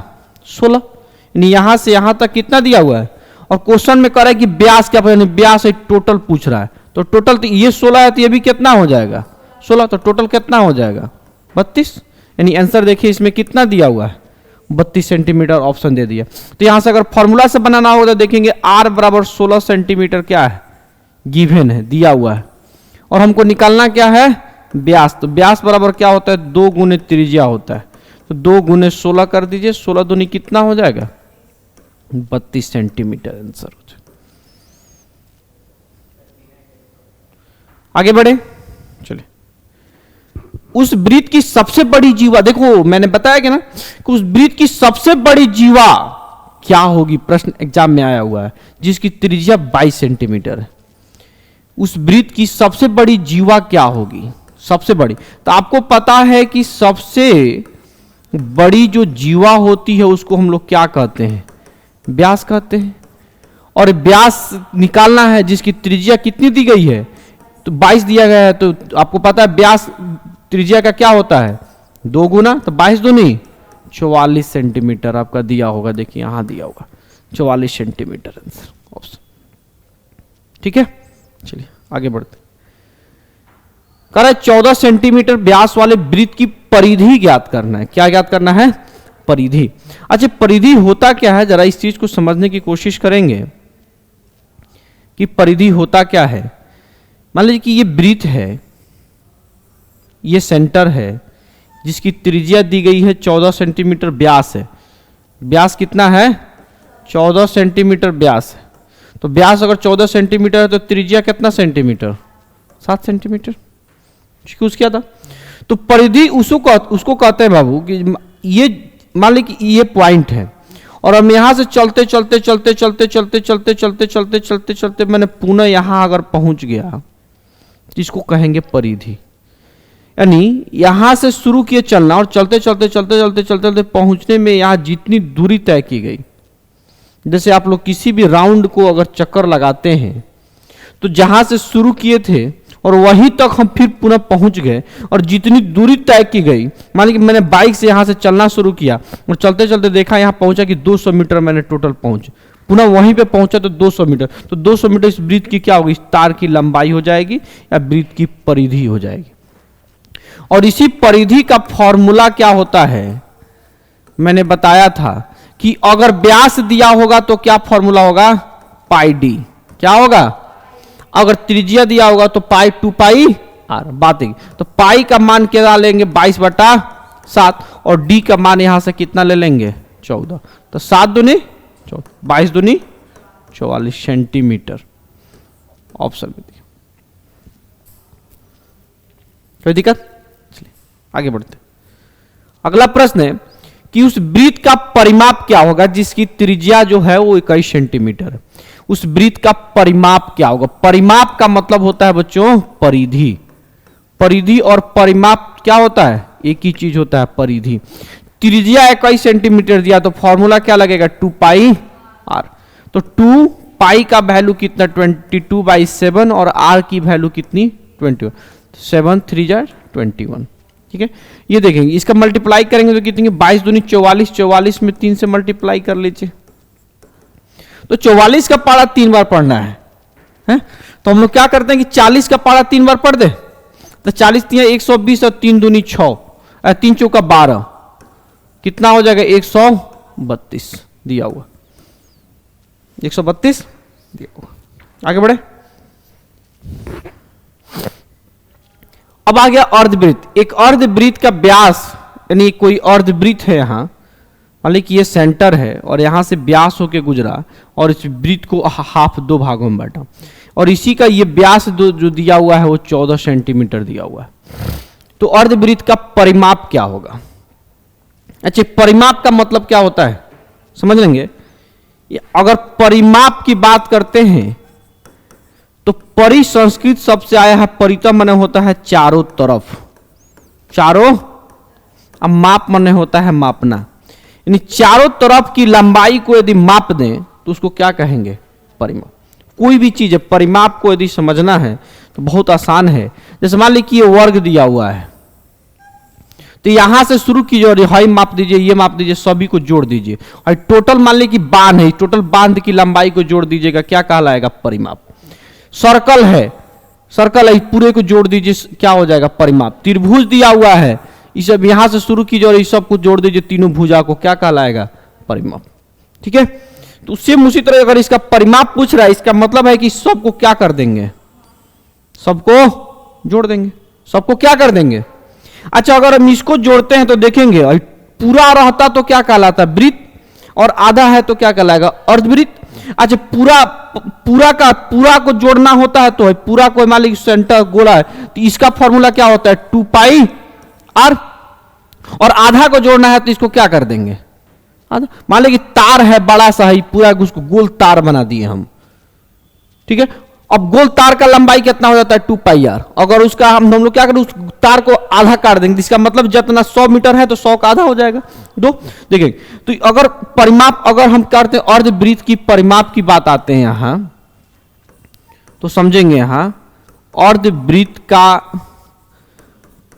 16, यानी यहां से यहां तक कितना दिया हुआ है, और क्वेश्चन में कह रहा है कि व्यास क्या, यानी व्यास टोटल पूछ रहा है, तो टोटल तो ये 16 है, तो ये भी कितना हो जाएगा 16, तो टोटल कितना हो जाएगा 32, यानी आंसर देखिए इसमें कितना दिया हुआ है 32 सेंटीमीटर, ऑप्शन दे दिया। तो यहां से अगर फॉर्मूला से बनाना होगा तो देखेंगे r बराबर 16 सेंटीमीटर क्या है, गिवन है, दिया हुआ है, और हमको निकालना क्या है व्यास, तो व्यास बराबर क्या होता है 2 गुने त्रिज्या होता है, तो 2 गुने 16 कर दीजिए, 16 दूनी कितना हो जाएगा 32 सेंटीमीटर आंसर हो जाएगा। आगे बढ़े, चलिए उस वृत्त की सबसे बड़ी जीवा, देखो मैंने बताया कि ना कि उस वृत्त की सबसे बड़ी जीवा क्या होगी, प्रश्न एग्जाम में आया हुआ है, जिसकी त्रिज्या 22 सेंटीमीटर है। उस वृत्त की सबसे बड़ी जीवा क्या होगी, सबसे बड़ी, तो आपको पता है कि सबसे बड़ी जो जीवा होती है उसको हम लोग क्या कहते हैं, व्यास कहते हैं, और व्यास निकालना है जिसकी त्रिज्या कितनी दी गई है, तो 22 दिया गया है, तो आपको पता है व्यास त्रिज्या का क्या होता है 2 गुना, तो 22 दूनी 44 सेंटीमीटर आपका दिया होगा, देखिए यहां दिया होगा 44 सेंटीमीटर आंसर ऑप्शन। ठीक है, चलिए आगे बढ़ते। कह रहा है 14 सेंटीमीटर व्यास वाले वृत्त की परिधि ज्ञात करना है। क्या ज्ञात करना है, परिधि। अच्छा परिधि होता क्या है, जरा इस चीज को समझने की कोशिश करेंगे कि परिधि होता क्या है। मान लीजिए कि ये वृत्त है, ये सेंटर है जिसकी त्रिज्या दी गई है 14 सेंटीमीटर व्यास है, व्यास कितना है 14 सेंटीमीटर व्यास है, तो व्यास अगर 14 सेंटीमीटर है तो त्रिज्या कितना सेंटीमीटर 7 सेंटीमीटर, क्या था। तो परिधि उसको कहते हैं बाबू कि ये मान लीजिए कि ये पॉइंट है और हम यहां से चलते चलते चलते चलते चलते चलते चलते चलते चलते चलते मैंने पुनः यहां अगर पहुंच गया तो इसको कहेंगे परिधि। यानी यहां से शुरू किए चलना और चलते चलते चलते चलते चलते चलते पहुंचने में यहां जितनी दूरी तय की गई, जैसे आप लोग किसी भी राउंड को अगर चक्कर लगाते हैं तो जहां से शुरू किए थे और वहीं तक हम फिर पुनः पहुंच गए, और जितनी दूरी तय की गई, मान लीजिए कि मैंने बाइक से यहां से चलना शुरू किया और चलते चलते देखा यहां पहुंचा कि 200 मीटर मैंने टोटल पहुंच, पुनः वहीं पे पहुंचा तो 200 मीटर, तो 200 मीटर इस वृत्त की क्या होगी, इस तार की लंबाई हो जाएगी या वृत्त की परिधि हो जाएगी। और इसी परिधि का फॉर्मूला क्या होता है, मैंने बताया था कि अगर व्यास दिया होगा तो क्या फॉर्मूला होगा, पाई डी। क्या होगा, अगर त्रिज्या दिया होगा तो पाई 2 पाई आर, बात है। तो पाई का मान क्या लेंगे 22/7 और डी का मान यहां से कितना ले लेंगे 14, तो 7 दूनी 14, 22 दूनी 44 सेंटीमीटर ऑप्शन में दिया। कोई दिक्कत, चलिए आगे बढ़ते। अगला प्रश्न है कि उस वृत्त का परिमाप क्या होगा जिसकी त्रिज्या जो है वो 21 सेंटीमीटर है। उस वृत्त का परिमाप क्या होगा, परिमाप का मतलब होता है बच्चों परिधि। परिधि और परिमाप क्या होता है, एक ही चीज होता है, परिधि। त्रिज्या 21 सेंटीमीटर दिया तो फॉर्मूला क्या लगेगा 2 पाई आर, तो 2 पाई का वैल्यू कितना 22/7 और आर की वैल्यू कितनी 21, 7 3 जा 21। ठीक है, ये देखेंगे इसका मल्टीप्लाई करेंगे तो कितनी 22 दूनी 44, 44 में 3 से मल्टीप्लाई कर लीजिए, तो 44 का पारा 3 बार पढ़ना है? तो हम लोग क्या करते हैं कि 40 का पारा 3 बार पढ़ दे, तो 40 3 120 और 3 दूनी 6, 3 चौका 12, कितना हो जाएगा 132 दिया हुआ, 132 दिया हुआ। आगे बढ़े, अब आ गया अर्धवृत्त। एक अर्धवृत्त का व्यास, यानी कोई अर्धवृत्त है यहां, मान लीजिए कि ये सेंटर है और यहां से व्यास होके गुजरा और इस वृत्त को हाफ 2 भागों में बांटा, और इसी का ये व्यास जो दिया हुआ है वो 14 सेंटीमीटर दिया हुआ है। तो अर्धवृत्त का परिमाप क्या होगा। अच्छा परिमाप का मतलब क्या होता है समझ लेंगे। अगर परिमाप की बात करते हैं तो परि संस्कृत शब्द से आया है, परितम माने होता है चारों तरफ, चारों, अब माप माने होता है मापना, यानी चारों तरफ की लंबाई को यदि माप दें तो उसको क्या कहेंगे? परिमाप। कोई भी चीज है परिमाप को यदि समझना है तो बहुत आसान है। जैसे मान लीजिए ये वर्ग दिया हुआ है, तो यहां से शुरू कीजिए और हाई माप दीजिए, ये माप दीजिए, सभी को जोड़ दीजिए और टोटल मान लीजिए कि बांध है, टोटल बांध की लंबाई को जोड़ दीजिएगा, क्या कहलाएगा? परिमाप। सर्कल है, सर्कल है, पूरे को जोड़ दीजिए, क्या हो जाएगा? परिमाप। त्रिभुज दिया हुआ है, इस सब यहां से शुरू कीजिए और इस सब को जोड़ दीजिए, तीनों भुजा को, क्या कहलाएगा? परिमाप। ठीक है, तो सेम उसी तरह अगर इसका परिमाप पूछ रहा है, इसका मतलब है कि सबको क्या कर देंगे? सबको जोड़ देंगे। सबको क्या कर देंगे? अच्छा, अगर हम इसको जोड़ते हैं तो देखेंगे पूरा रहता तो क्या कहलाता? वृत्त, और आधा है तो क्या कहलाएगा? अर्धवृत्त। अच्छा, पूरा को जोड़ना होता है तो पूरा को मान लीजिए सेंटर गोला है तो इसका फॉर्मूला क्या होता है? 2πr। और आधा को जोड़ना है तो इसको क्या कर देंगे? आधा। मान लीजिए तार है बड़ा सा है, पूरा उसको गोल तार बना दिए हम। ठीक है, अब गोल तार का लंबाई कितना हो जाता है? 2πr। अगर उसका हम लोग क्या करें, उस तार को आधा काट देंगे, इसका मतलब जितना 100 मीटर है तो 100 का आधा हो जाएगा 2। देखिए, तो अगर परिमाप अगर हम करते हैं अर्धवृत्त की परिमाप की बात आते हैं यहां, तो समझेंगे यहां अर्धवृत्त का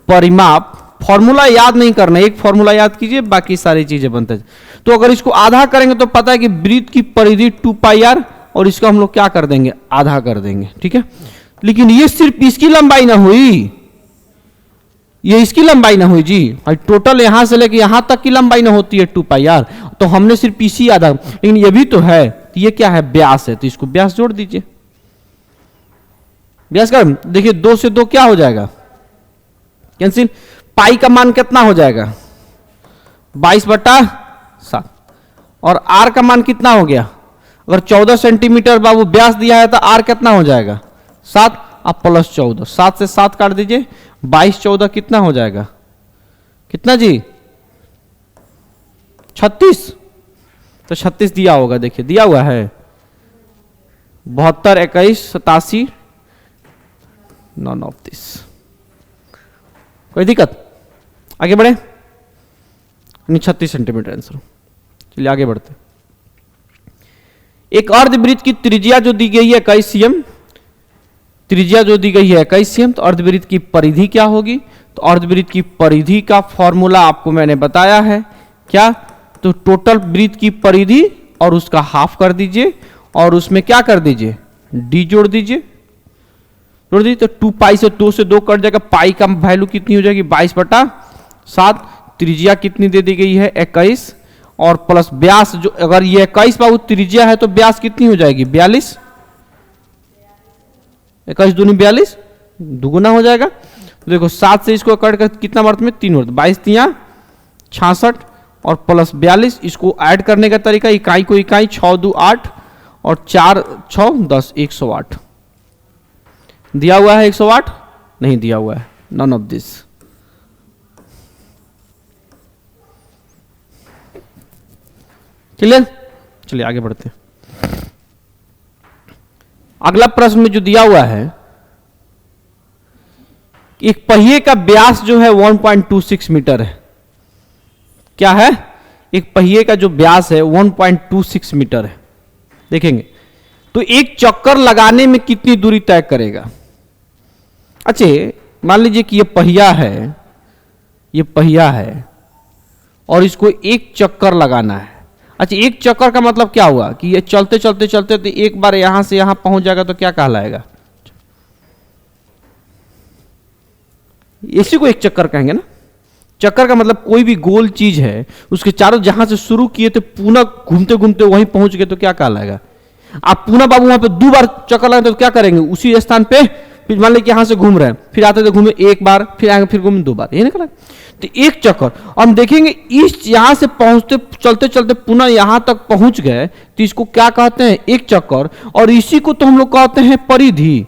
परिमाप, फॉर्मूला याद नहीं करना, एक फॉर्मूला याद कीजिए, बाकी सारी चीजें बनते हैं। तो अगर इसको आधा करेंगे तो पता है कि वृत्त की परिधि 2πr, और इसका हम लोग क्या कर देंगे? आधा कर देंगे। ठीक है, लेकिन ये सिर्फ इसकी लंबाई ना हुई, ये इसकी लंबाई ना हुई जी, टोटल यहां से लेके यहां तक की लंबाई ना होती है 2πr, तो हमने सिर्फ इसी आधा, लेकिन ये भी तो है, तो ये क्या है? व्यास है, तो इसको व्यास जोड़ दीजिए। व्यास कर देखिए, 2 से 2 क्या हो जाएगा? कैंसिल। पाई का मान कितना हो जाएगा? 22/7। और आर का मान कितना हो गया? अगर 14 सेंटीमीटर बाबू व्यास दिया है तो आर कितना हो जाएगा? 7। अब प्लस 14, 7 से 7 काट दीजिए, 22 14 कितना हो जाएगा? कितना जी? 36। तो 36 दिया होगा, देखिए दिया हुआ है 72 21 87 9 9 30। कोई दिक्कत? आगे बढ़े। 36 सेंटीमीटर आंसर। चलिए आगे बढ़ते। एक अर्धवृत्त की त्रिज्या जो दी गई है 21 cm, त्रिज्या जो दी गई है 21 cm, तो अर्धवृत्त की परिधि क्या होगी? तो अर्धवृत्त की परिधि का फॉर्मूला आपको मैंने बताया है, क्या? तो टोटल वृत्त की परिधि और उसका हाफ कर दीजिए और उसमें क्या कर दीजिए? d जोड़ दीजिए, जोड़ दीजिए, तो 2π से 2 से 2 कट जाएगा, पाई का वैल्यू कितनी हो जाएगी? 22/7। त्रिज्या कितनी दे दी गई है? 21, और प्लस व्यास, जो अगर ये 21 बाबू त्रिज्या है तो व्यास कितनी हो जाएगी? 42। 21 दूनी 42, दुगुना हो जाएगा। तो देखो 7 से इसको कट कर कितना वर्त में? 3 वर्त, 22 3 66 और प्लस 42। इसको ऐड करने का तरीका, इकाई को इकाई, 6 2 8 और 4 6 10 108। दिया हुआ है 108? नहीं दिया हुआ है, नन ऑफ दिस। क्लियर? चलिए आगे बढ़ते हैं। अगला प्रश्न में जो दिया हुआ है, एक पहिए का व्यास जो है 1.26 मीटर है। क्या है? एक पहिए का जो व्यास है 1.26 मीटर है। देखेंगे तो एक चक्कर लगाने में कितनी दूरी तय करेगा? अच्छा, मान लीजिए कि ये पहिया है, ये पहिया है और इसको एक चक्कर लगाना है। अच्छा, एक चक्कर का मतलब क्या हुआ कि ये चलते चलते चलते तो एक बार यहां से यहां पहुंच जाएगा तो क्या कहलाएगा? इसी को एक चक्कर कहेंगे ना। चक्कर का मतलब कोई भी गोल चीज है उसके चारों जहां से शुरू किए थे पुनः घूमते घूमते वहीं पहुंच गए तो क्या कहलाएगा? आप पुनः बाबू वहां पे 2 बार चक्कर लगाते तो क्या करेंगे? उसी स्थान पे, फिर मान लीजिए यहां से घूम रहे हैं, फिर आते थे घूमे 1 बार, फिर आगे फिर घूमे 2 बार, ये निकला। तो एक चक्कर, और हम देखेंगे इस यहां से पहुंचते चलते चलते पुनः यहां तक पहुंच गए तो इसको क्या कहते हैं? एक चक्कर। और इसी को तो हम लोग कहते हैं परिधि।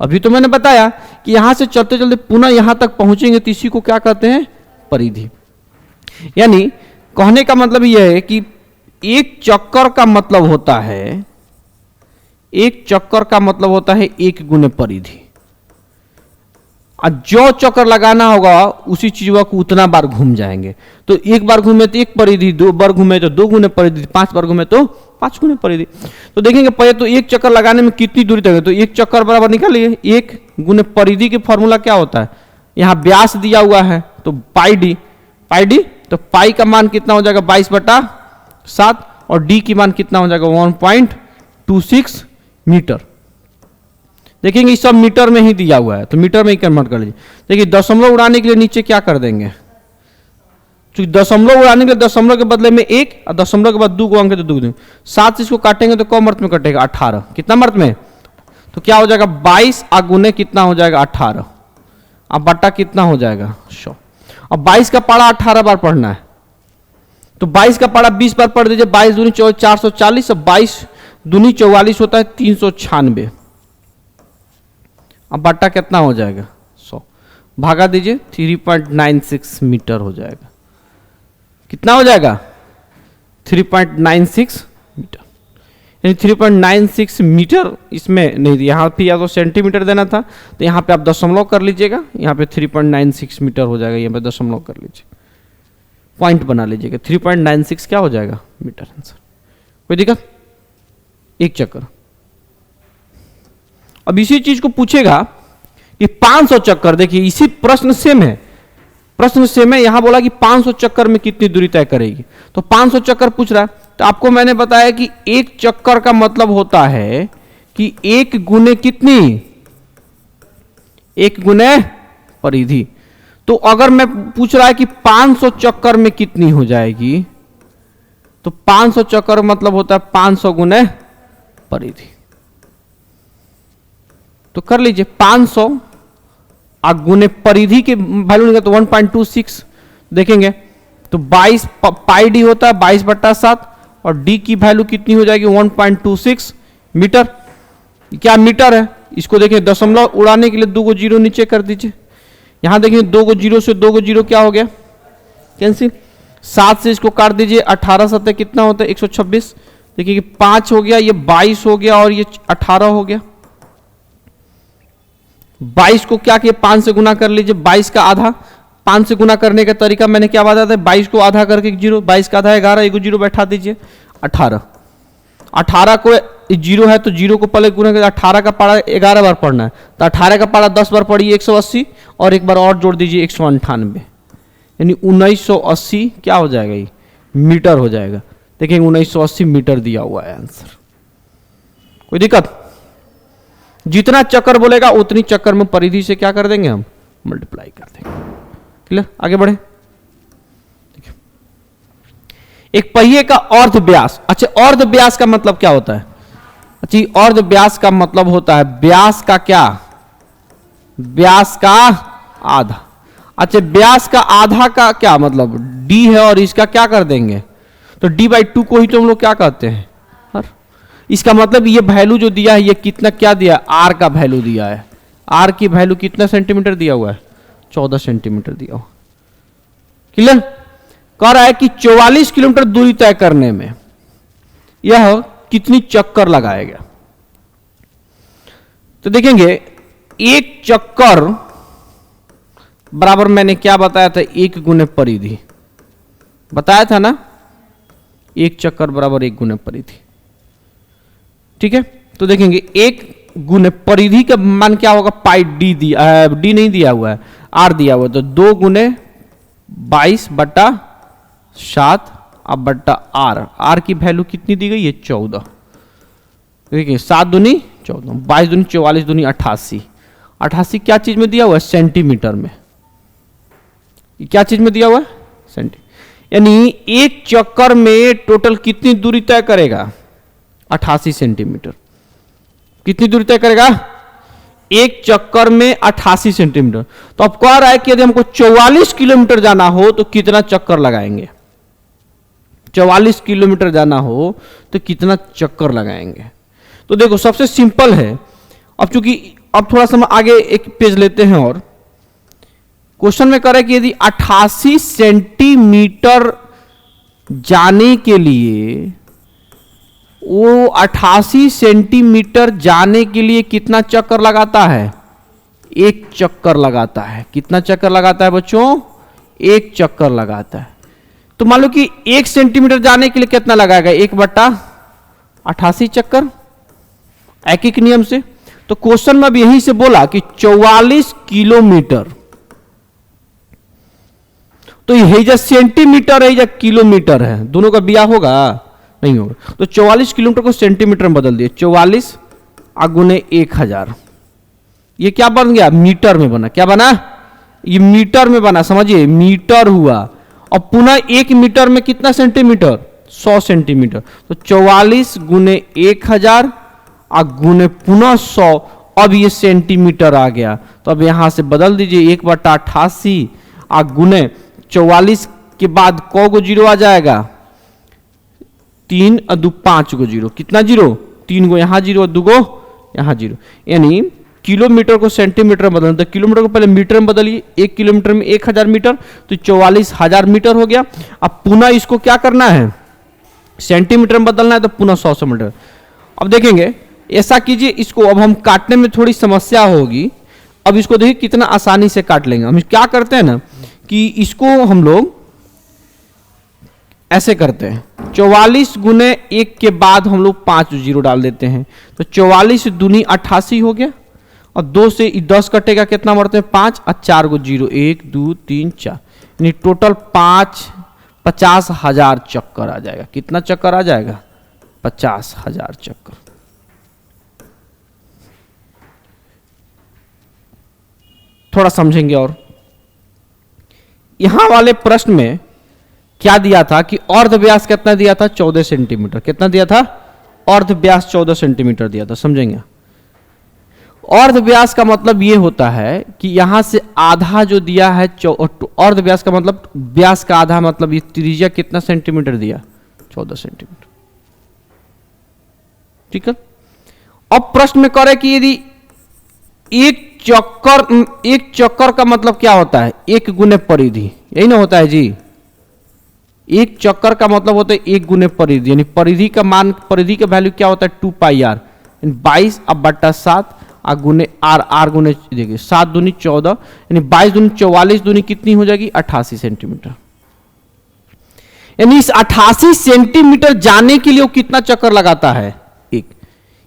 अभी तो मैंने बताया कि यहां से चलते चलते पुनः यहां तक पहुंचेंगे तो इसी को क्या कहते हैं? परिधि। यानी कहने का मतलब यह है कि एक चक्कर का मतलब होता है, एक चक्कर का मतलब होता है 1 गुने परिधि। और जो चक्कर लगाना होगा उसी चीज को उतना बार घूम जाएंगे। तो एक बार घूमे तो एक परिधि, 2 बार घूमे तो 2 गुने परिधि, 5 बार घूमे तो 5 गुने परिधि। तो देखेंगे पहले तो एक चक्कर लगाने में कितनी दूरी तक है, तो एक चक्कर बराबर निकालिए 1 गुने परिधि के फॉर्मूला क्या होता है, यहाँ व्यास दिया हुआ है तो पाई डी, तो पाई का मान कितना हो जाएगा 22/7 और डी की मान कितना हो जाएगा 1.26 मीटर। देखेंगे इस सब मीटर में ही दिया हुआ है तो मीटर में ही कन्वर्ट कर लीजिए। देखिए दशमलव उड़ाने के लिए नीचे क्या कर देंगे, क्योंकि दशमलव उड़ाने के लिए दशमलव के बदले में 1 और दशमलव के बाद 2 को अंक तो 2 7 से इसको काटेंगे तो कम अर्थ में कटेगा 18, कितना अर्थ में, तो क्या हो जाएगा 22 गुने कितना हो जाएगा 18, अब बट्टा कितना हो जाएगा 100। अब 22 का पारा 18 बार पढ़ना है तो 22 का पारा 20 बार पढ़ दीजिए, 22 दूनी 440, 22 दूनी 44 होता है 396, अब बट्टा कितना हो जाएगा 100, भागा दीजिए 3.96 मीटर हो जाएगा, कितना हो जाएगा 3.96 मीटर, यानी 3.96 मीटर इसमें नहीं, यहाँ पे या तो सेंटीमीटर देना था तो यहाँ पे आप दशमलव कर लीजिएगा, यहाँ पे 3.96 मीटर हो जाएगा, यहाँ पे दशमलव कर लीजिए, पॉइंट बना लीजिएगा, 3.96 क्या हो जाएगा मीटर आंसर। कोई दिक्कत, एक चक्कर। अब इसी चीज को पूछेगा कि 500 चक्कर, देखिए इसी प्रश्न सेम है, यहां बोला कि 500 चक्कर में कितनी दूरी तय करेगी, तो 500 चक्कर पूछ रहा है। तो आपको मैंने बताया कि एक चक्कर का मतलब होता है कि 1 गुने कितनी, 1 गुने परिधि। तो अगर मैं पूछ रहा है कि 500 चक्कर में कितनी हो जाएगी, तो 500 चक्कर मतलब होता है 500 गुने परिधि। तो कर लीजिए 500 गुने परिधि के वैल्यू निकले तो 1.26 देखेंगे तो 22 पाई डी होता है 22/7 और डी की वैल्यू कितनी हो जाएगी 1.26 मीटर। क्या मीटर है, इसको देखिए दशमलव उड़ाने के लिए 2 को 0 नीचे कर दीजिए, यहां देखिए 2 को 0 से 2 को 0 क्या हो गया कैंसिल, 7 से इसको काट दीजिए, 18 7 कितना होता है 126, देखिए 5 हो गया, ये 22 हो गया और ये 18 हो गया। 22 को क्या किया 5 से गुना कर लीजिए, 22 का आधा, 5 से गुना करने का तरीका मैंने क्या बताया था, 22 को आधा करके 0, 22 का आधा 11, एक 0 बैठा दीजिए 18, 18 को 0 है तो 0 को पहले गुना कर, 18 का पारा 11 बार पढ़ना है तो 18 का पारा 10 बार पढ़िए 180 और एक बार और जोड़ दीजिए 198, यानी 1980 क्या हो जाएगा ये मीटर हो जाएगा। देखिए 1980 मीटर दिया हुआ है आंसर। कोई दिक्कत, जितना चक्कर बोलेगा उतनी चक्कर में परिधि से क्या कर देंगे हम मल्टीप्लाई कर देंगे। क्लियर, आगे बढ़े। एक पहिए का अर्ध व्यास, अच्छा अर्ध व्यास का मतलब क्या होता है, अच्छा अर्ध व्यास का मतलब होता है व्यास का क्या, व्यास का आधा। अच्छा व्यास का आधा का क्या मतलब, डी है और इसका क्या कर देंगे तो d/2 को ही तो हम लोग क्या कहते हैं और इसका मतलब ये वैल्यू जो दिया है ये कितना क्या दिया है, आर का वैल्यू दिया है, आर की वैल्यू कितना सेंटीमीटर दिया हुआ है 14 सेंटीमीटर दिया हुआ। क्लियर, कह रहा है कि 44 किलोमीटर दूरी तय करने में यह कितनी चक्कर लगाएगा। तो देखेंगे एक चक्कर बराबर मैंने क्या बताया था 1 गुने परिधि बताया था ना, एक चक्कर बराबर 1 गुने परिधि। ठीक है, तो देखेंगे 1 गुने परिधि का मान क्या होगा, पाई डी दिया, डी नहीं दिया हुआ है आर दिया हुआ है, तो 2 गुने 22/7 अब बट्टा आर, आर की वैल्यू कितनी दी गई है 14, देखिए 7 दूनी 14, 22 दूनी 44 दूनी 88, 88 क्या चीज में दिया हुआ है सेंटीमीटर में, क्या चीज में दिया हुआ है सेंटी, यानी एक चक्कर में टोटल कितनी दूरी तय करेगा 88 सेंटीमीटर। कितनी दूरी तय करेगा एक चक्कर में 88 सेंटीमीटर। तो अब कह रहा है कि यदि हमको 44 किलोमीटर जाना हो तो कितना चक्कर लगाएंगे, 44 किलोमीटर जाना हो तो कितना चक्कर लगाएंगे। तो देखो सबसे सिंपल है, अब चूंकि अब थोड़ा सा आगे एक पेज लेते हैं और क्वेश्चन में कह रहा है कि यदि 88 सेंटीमीटर जाने के लिए, वो 88 सेंटीमीटर जाने के लिए कितना चक्कर लगाता है एक चक्कर लगाता है। कितना चक्कर लगाता है बच्चों? एक चक्कर लगाता है। तो मान लो कि 1 सेंटीमीटर जाने के लिए कितना लगाएगा? 1/88 चक्कर, एक नियम से। तो क्वेश्चन में अब यहीं से बोला कि 44 किलोमीटर, तो यही जो सेंटीमीटर है या किलोमीटर है, दोनों का बिया होगा? नहीं होगा। तो 44 किलोमीटर को सेंटीमीटर में बदल दिए, 44 गुने 1000। ये क्या बन गया? मीटर में बना। क्या बना? ये मीटर में बना, समझिए, मीटर हुआ। और पुनः 1 मीटर में कितना सेंटीमीटर? 100 सेंटीमीटर। तो 44 गुने 1000 गुने पुनः 100, अब ये सेंटीमीटर आ गया। तो अब यहां से बदल दीजिए, 1/88 गुने 44 के बाद कौ गो जीरो आ जाएगा? 3 और 2 5 गो जीरो। कितना जीरो? 3 गो यहां जीरो, 2 गो यहां जीरो। यानी किलोमीटर को सेंटीमीटर में बदलना, तो किलोमीटर को पहले मीटर में बदलिए। 1 किलोमीटर में 1000 मीटर, तो 44,000 मीटर हो गया। अब पुनः इसको क्या करना है? सेंटीमीटर में बदलना है, तो पुनः 100 मीटर। अब देखेंगे, ऐसा कीजिए, इसको अब हम काटने में थोड़ी समस्या होगी। अब इसको देखिए कितना आसानी से काट लेंगे। हम क्या करते हैं ना कि इसको हम लोग ऐसे करते हैं, 44 गुने 1 के बाद हम लोग 5 जीरो डाल देते हैं। तो 44 दूनी 88 हो गया, और 2 से 10 कटेगा, कितना मरते हैं? 5 और 4 गो जीरो, 1 2 3 4, यानी टोटल 50,000 चक्कर आ जाएगा। कितना चक्कर आ जाएगा? 50,000 चक्कर। थोड़ा समझेंगे। और यहां वाले प्रश्न में क्या दिया था कि अर्ध व्यास कितना दिया था? 14 सेंटीमीटर। कितना दिया था? अर्ध व्यास 14 सेंटीमीटर दिया था। समझेंगे, अर्ध व्यास का मतलब यह होता है कि यहां से आधा जो दिया है, अर्ध व्यास का मतलब व्यास का आधा, मतलब ये त्रिज्या कितना सेंटीमीटर दिया? 14 सेंटीमीटर। ठीक है। अब प्रश्न में करे कि यदि एक चक्कर का मतलब क्या होता है? 1 गुने परिधि, यही ना होता है जी। एक चक्कर का मतलब होता है 1 गुने परिधि, यानी परिधि का मान, परिधि का वैल्यू क्या होता है? 2πr, 22/7 गुने आर गुने, देखिए 7 दूनी 14, यानी 22 दूनी 44 दूनी कितनी हो जाएगी? 88 सेंटीमीटर। यानी इस 88 सेंटीमीटर जाने के लिए वो कितना चक्कर लगाता है? 1।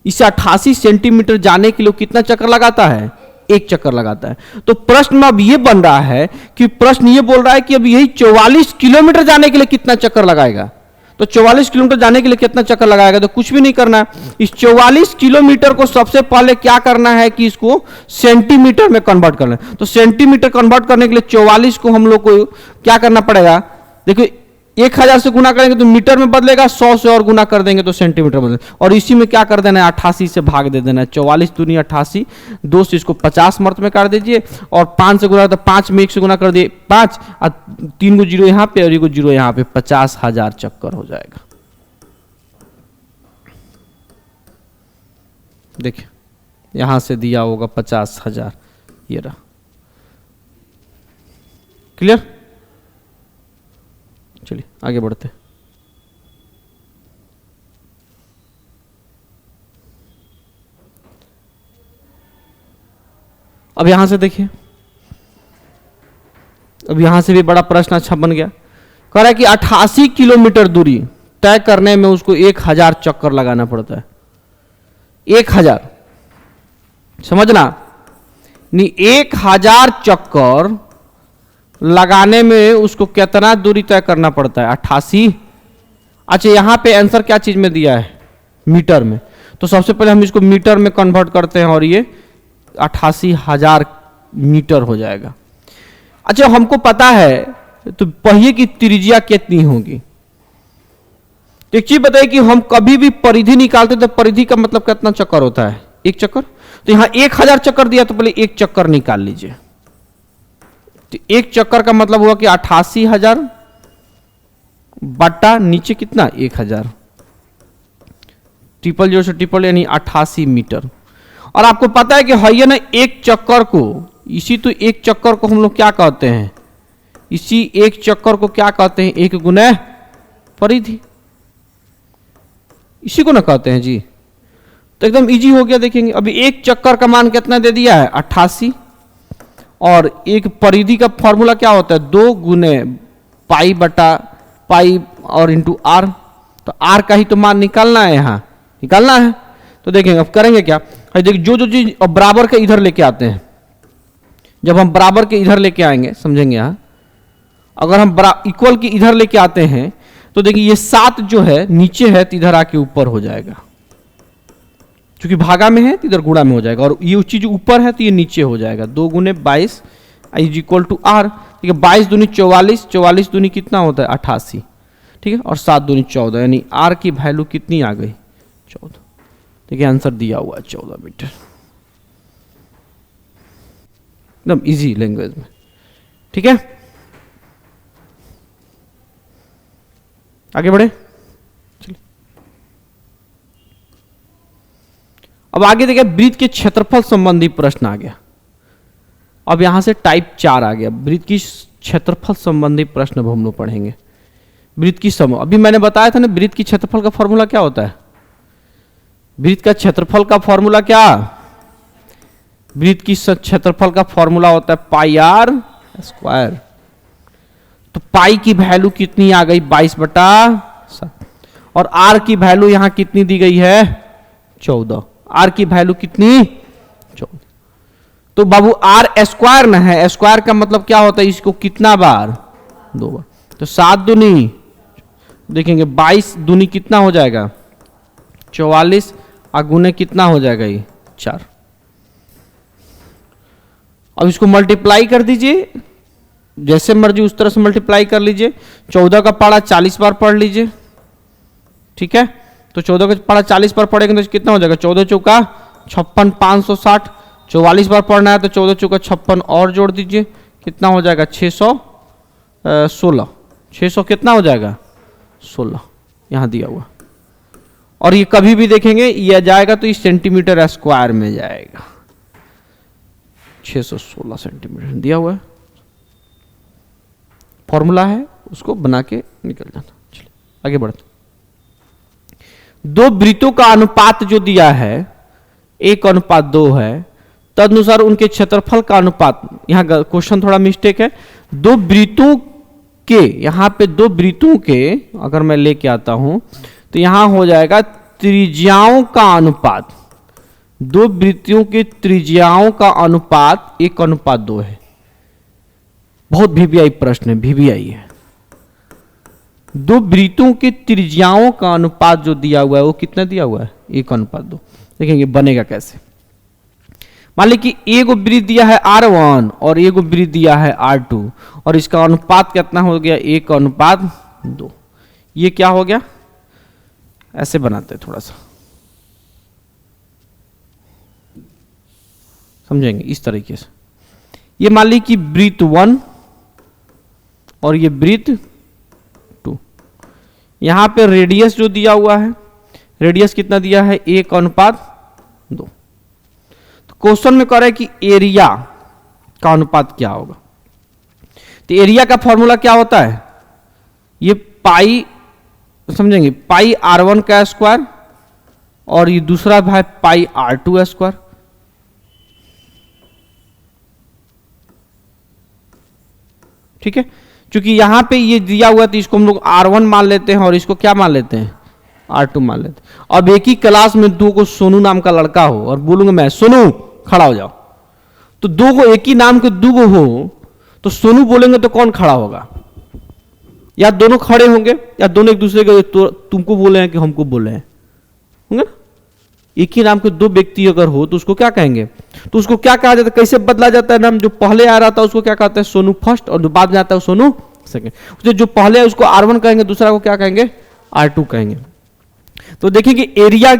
इस 88 सेंटीमीटर जाने के लिए कितना चक्कर लगाता है? 1 चक्कर लगाता है। तो प्रश्न में अब ये बन रहा है कि प्रश्न ये बोल रहा है कि अब यही 44 किलोमीटर जाने के लिए कितना चक्कर लगाएगा? तो 44 किलोमीटर जाने के लिए कितना चक्कर लगाएगा? तो कुछ भी नहीं करना है। इस 44 किलोमीटर को सबसे पहले क्या करना है कि इसको सेंटीमीटर में कन्वर्ट करना है। तो सेंटीमीटर कन्वर्ट करने के लिए 44 को हम लोग को क्या करना पड़ेगा? देखिए, 1000 से गुना करेंगे तो मीटर में बदलेगा, 100 से और गुना कर देंगे तो सेंटीमीटर बदलेगा। और इसी में क्या कर देना है? 88 से भाग दे देना है। 44 दूनी 88, 2 से इसको 50 मर्त में काट दीजिए, और 5 से गुना तो 5 में 1 से गुना कर दिए 5, और 3 गो जीरो यहाँ पे और 1 गो जीरो यहाँ पे, 50,000 चक्कर हो जाएगा। देखिए यहां से दिया होगा 50,000, ये रहा। क्लियर? चलिए आगे बढ़ते। अब यहां से देखिए, अब यहां से भी बड़ा प्रश्न अच्छा बन गया। कह रहा है कि 88 किलोमीटर दूरी तय करने में उसको 1000 चक्कर लगाना पड़ता है। 1000, समझना नहीं, 1000 चक्कर लगाने में उसको कितना दूरी तय करना पड़ता है? 88। अच्छा, यहां पे आंसर क्या चीज में दिया है? मीटर में। तो सबसे पहले हम इसको मीटर में कन्वर्ट करते हैं, और ये 88,000 मीटर हो जाएगा। अच्छा, हमको पता है तो पहिए की त्रिज्या कितनी होगी? एक चीज बताइए कि हम कभी भी परिधि निकालते तो परिधि का मतलब कितना चक्कर होता है? 1 चक्कर। तो यहां 1000 चक्कर दिया, तो पहले 1 चक्कर निकाल लीजिए। तो 1 चक्कर का मतलब हुआ कि 88,000 बटा नीचे कितना? 1000, 000 से ट्रिपल, यानी 88 मीटर। और आपको पता है कि है ना, 1 चक्कर को, इसी तो 1 चक्कर को हम लोग क्या कहते हैं? इसी 1 चक्कर को क्या कहते हैं? 1 गुना परिधि, इसी को ना कहते हैं जी। तो एकदम इजी हो गया। देखेंगे अभी 1 चक्कर का मान कितना दे दिया है? 88, और एक परिधि का फॉर्मूला क्या होता है, 2 गुने पाई बटा पाई और इंटू आर। तो आर का ही तो मान निकालना है, यहां निकालना है। तो देखेंगे अब करेंगे क्या, देखिए जो जो चीज बराबर के इधर लेके आते हैं, जब हम बराबर के इधर लेके आएंगे समझेंगे यहां, अगर हम इक्वल के इधर लेके आते हैं तो देखिए ये 7 जो है नीचे है तो इधर आके ऊपर हो जाएगा, क्योंकि भागा में है तो इधर गुणा में हो जाएगा, और ये चीज ऊपर है तो ये नीचे हो जाएगा। 2 गुने 22 इज इक्वल टू आर। ठीक है, 22 दूनी 44, 44 दूनी कितना होता है 88। ठीक है, और 7 दूनी 14, यानी आर की वैल्यू कितनी आ गई 14। देखिए आंसर दिया हुआ है 14 मीटर, एकदम इजी लैंग्वेज में। ठीक है, आगे बढ़े, चलिए अब आगे देखिए वृत्त के क्षेत्रफल संबंधी प्रश्न आ गया। अब यहां से टाइप 4 आ गया, वृत्त की क्षेत्रफल संबंधी प्रश्न अब हम लोग पढ़ेंगे। वृत्त की समूह, अभी मैंने बताया था ना वृत्त की क्षेत्रफल का फॉर्मूला क्या होता है, वृत्त का क्षेत्रफल का फॉर्मूला क्या, वृत्त की क्षेत्रफल का फॉर्मूला होता है पाई आर स्क्वायर। तो पाई की वैल्यू कितनी आ गई 22/7, और आर की वैल्यू यहां कितनी दी गई है 14। आर की वैल्यू कितनी 14। तो बाबू आर स्क्वायर ना है, स्क्वायर का मतलब क्या होता है, इसको कितना बार 2 बार। तो 7 दूनी देखेंगे 22 दूनी कितना हो जाएगा 44, और गुने कितना हो जाएगा ये 4। अब इसको मल्टीप्लाई कर दीजिए, जैसे मर्जी उस तरह से मल्टीप्लाई कर लीजिए। 14 का पारा 40 बार पढ़ लीजिए। ठीक है, तो 14 का पारा 40 बार पढ़ेंगे तो कितना हो जाएगा 14 चौका 56, 560। 44 बार पढ़ना है तो 14 चौका 56 और जोड़ दीजिए, कितना हो जाएगा 616। 600 कितना हो जाएगा 16, यहां दिया हुआ। और ये कभी भी देखेंगे ये जाएगा तो इस सेंटीमीटर स्क्वायर में जाएगा, 616 सेंटीमीटर दिया हुआ है। फॉर्मूला है, उसको बना के निकल जाना। चलिए आगे बढ़ते। 2 वृत्तों का अनुपात जो दिया है 1:2 है, तदनुसार उनके क्षेत्रफल का अनुपात, यहां क्वेश्चन थोड़ा मिस्टेक है। 2 वृत्तों के, यहां पे 2 वृत्तों के अगर मैं लेके आता हूं तो यहां हो जाएगा त्रिज्याओं का अनुपात। 2 वृत्तों के त्रिज्याओं का अनुपात 1:2 है। बहुत वीवीआई प्रश्न है, वीवीआई है। 2 वृत्तों के त्रिज्याओं का अनुपात जो दिया हुआ है वो कितना दिया हुआ है 1:2। देखेंगे बनेगा कैसे। मान ली कि एक वृत्त दिया है R1 और एक वृत्त दिया है R2, और इसका अनुपात कितना हो गया 1:2। ये क्या हो गया, ऐसे बनाते हैं थोड़ा सा, समझेंगे इस तरीके से। ये मान ली कि वृत्त 1 और ये वृत्त 2, यहां पे रेडियस जो दिया हुआ है, रेडियस कितना दिया है 1:2। तो क्वेश्चन में कह रहा है कि एरिया का अनुपात क्या होगा। तो एरिया का फॉर्मूला क्या होता है, ये पाई, समझेंगे पाई R1 का स्क्वायर, और ये दूसरा है पाई R2 स्क्वायर। ठीक है, क्योंकि यहां पे ये दिया हुआ तो इसको हम लोग R1 मान लेते हैं और इसको क्या मान लेते हैं R2 मान लेते हैं। अब एक ही क्लास में 2 को सोनू नाम का लड़का हो और बोलूंगा मैं सोनू खड़ा हो जाओ, तो 2 को एक ही नाम के 2 हो तो सोनू बोलेंगे तो कौन खड़ा होगा, या दोनों खड़े होंगे या दोनों एक दूसरे को तो तुमको बोले हैं कि हमको बोले हैं, होंगे ना। एक ही नाम के 2 व्यक्ति अगर हो तो उसको क्या कहेंगे, तो उसको क्या कहा जाता है, कैसे बदला जाता है नाम, जो पहले आ रहा था उसको क्या कहते हैं सोनू फर्स्ट, और जो बाद में आता है सोनू सेकंड। जो पहले है उसको R1 कहेंगे, दूसरा को क्या कहेंगे R2 कहेंगे। तो देखिए कि एरिया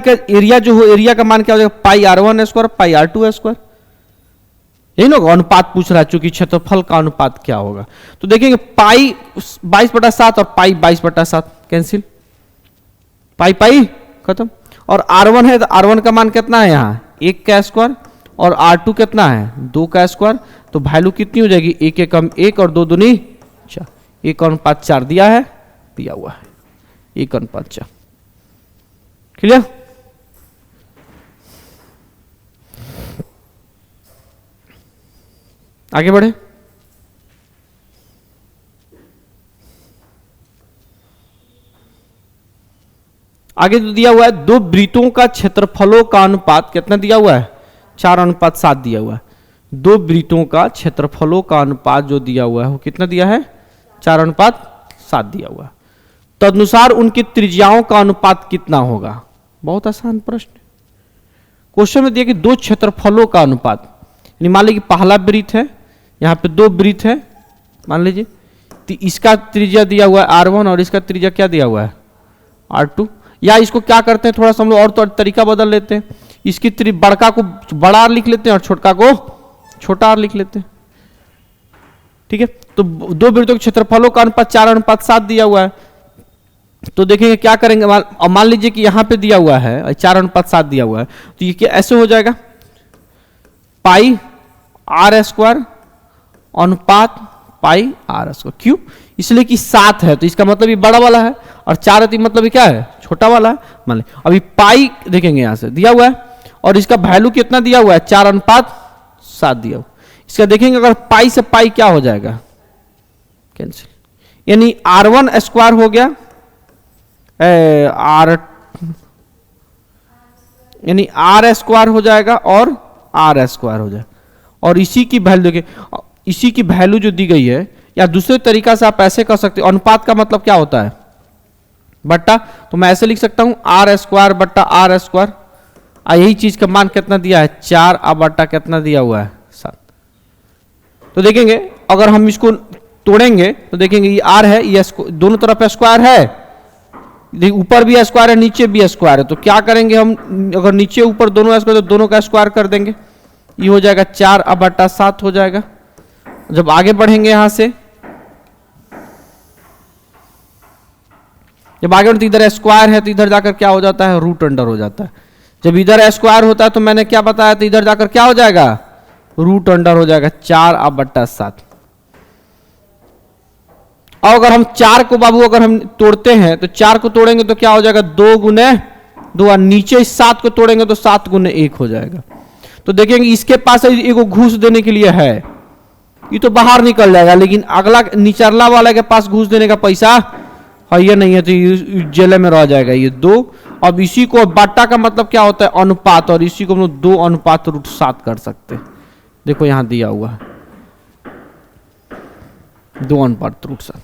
जो हो, एरिया का मान क्या हो जाएगा पाई R1 square pi R2 square. यही ना अनुपात पूछ रहा है, चूंकि क्षेत्रफल का अनुपात क्या होगा। तो देखेंगे पाई 22/7 और पाई 22/7 कैंसिल, पाई पाई खत्म। और R1 है तो R1 का मान कितना है यहाँ 1 का स्क्वायर, और R2 कितना है 2 का स्क्वायर। तो वैल्यू कितनी हो जाएगी 1 एकम 1 और 2 दूनी 4, 1:4 दिया है, दिया हुआ है 1:4। क्लियर। आगे बढ़े। आगे तो दिया हुआ है दो वृत्तों का क्षेत्रफलों का अनुपात कितना दिया हुआ है, 4:7 दिया हुआ है। दो वृत्तों का क्षेत्रफलों का अनुपात जो दिया हुआ है वो कितना दिया है, 4:7 दिया हुआ है। तदनुसार उनकी त्रिज्याओं का अनुपात कितना होगा। बहुत आसान प्रश्न। क्वेश्चन में दिया कि दो क्षेत्रफलों का अनुपात, यानी मान लीजिए पहला वृत्त है, यहाँ पे दो वृत्त है मान लीजिए, तो इसका त्रिज्या दिया हुआ है R1 और इसका त्रिज्या क्या दिया हुआ है R2। या इसको क्या करते हैं, थोड़ा सा हम लोग और तो तरीका बदल लेते हैं, इसकी बड़का को बड़ा R लिख लेते हैं और छोटका को छोटा R लिख लेते हैं। ठीक है, तो दो वृत्तों के क्षेत्रफलों का अनुपात 4:7 दिया हुआ है। तो देखेंगे क्या करेंगे, मान लीजिए कि यहां पे दिया हुआ है 4:7 दिया हुआ है, तो ये क्या ऐसे हो जाएगा, पाई R² अनुपात पाई R²। क्यों, इसलिए कि 7 है तो इसका मतलब ये बड़ा वाला है, और 4 है मतलब ये क्या है, छोटा वाला है। मान ली अभी पाई देखेंगे यहां से दिया हुआ है, और इसका वैल्यू कितना दिया हुआ है, 4:7 दिया हुआ। इसका देखेंगे अगर पाई से पाई क्या हो जाएगा, कैंसिल, यानी R1² हो गया यानी R² हो जाएगा और R² हो जाएगा। और इसी की वैल्यू देखिए, इसी की वैल्यू जो दी गई है, या दूसरे तरीका से आप ऐसे कर सकते हो, अनुपात का मतलब क्या होता है, बट्टा। तो मैं ऐसे लिख सकता हूं R² बट्टा R²। यही चीज का मान कितना दिया है, 4 बट्टा कितना दिया हुआ है, 7। तो देखेंगे अगर हम इसको तोड़ेंगे तो देखेंगे ये R है, ये दोनों तरफ स्क्वायर है, ऊपर भी स्क्वायर है नीचे भी स्क्वायर है। तो क्या करेंगे हम, अगर नीचे ऊपर दोनों स्क्वायर तो दोनों का स्क्वायर कर देंगे, ये हो जाएगा 4/7 हो जाएगा। जब आगे बढ़ेंगे यहां से, जब आगे बढ़ते इधर स्क्वायर है तो इधर जाकर क्या हो जाता है, रूट अंडर हो जाता है। जब इधर स्क्वायर होता है तो मैंने क्या बताया, तो इधर जाकर क्या हो जाएगा, रूट अंडर हो जाएगा 4/7। और अगर हम 4 को बाबू अगर हम तोड़ते हैं तो 4 को तोड़ेंगे तो क्या हो जाएगा, 2 गुने 2, और नीचे 7 को तोड़ेंगे तो 7 गुने 1 हो जाएगा। तो देखेंगे इसके पास एगो घूस देने के लिए है, ये तो बाहर निकल जाएगा, लेकिन अगला निचरला वाला के पास घूस देने का पैसा है ये नहीं है, तो ये जेल में रह जाएगा ये 2। अब इसी को बाटा का मतलब क्या होता है, अनुपात, और इसी को हम लोग 2/√7 कर सकते हैं। देखो यहां दिया हुआ है 2/√7।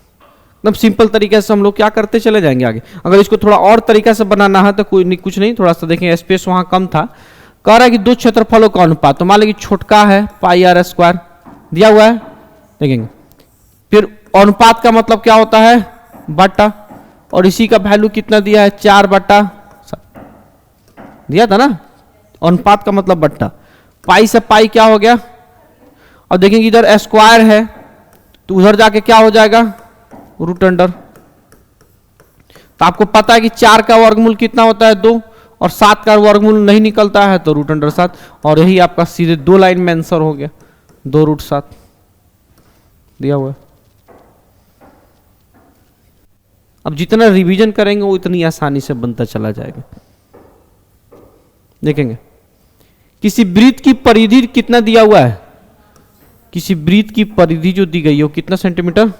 एकदम सिंपल तरीके से हम लोग क्या करते चले जाएंगे आगे। अगर इसको थोड़ा और तरीका से बनाना है तो कोई नहीं, कुछ नहीं, थोड़ा सा देखें स्पेस वहां कम था। कह रहा है कि दो क्षेत्रफलों का अनुपात, तो मान लीजिए छोटका है पाई R² दिया हुआ है, देखेंगे फिर अनुपात का मतलब क्या होता है, बट्टा, और इसी का वैल्यू कितना दिया है, 4/7 दिया था ना। अनुपात का मतलब बट्टा, पाई से पाई क्या हो गया, और देखेंगे इधर स्क्वायर है तो उधर जाके क्या हो जाएगा, रूट अंडर। तो आपको पता है कि 4 का वर्गमूल कितना होता है, 2, और 7 का वर्गमूल नहीं निकलता है तो √7। और यही आपका सीधे 2 लाइन में आंसर हो गया, 2√7 दिया हुआ है। अब जितना रिवीजन करेंगे वो इतनी आसानी से बनता चला जाएगा। देखेंगे किसी वृत्त की परिधि कितना दिया हुआ है, किसी वृत्त की परिधि जो दी गई है वो कितना सेंटीमीटर,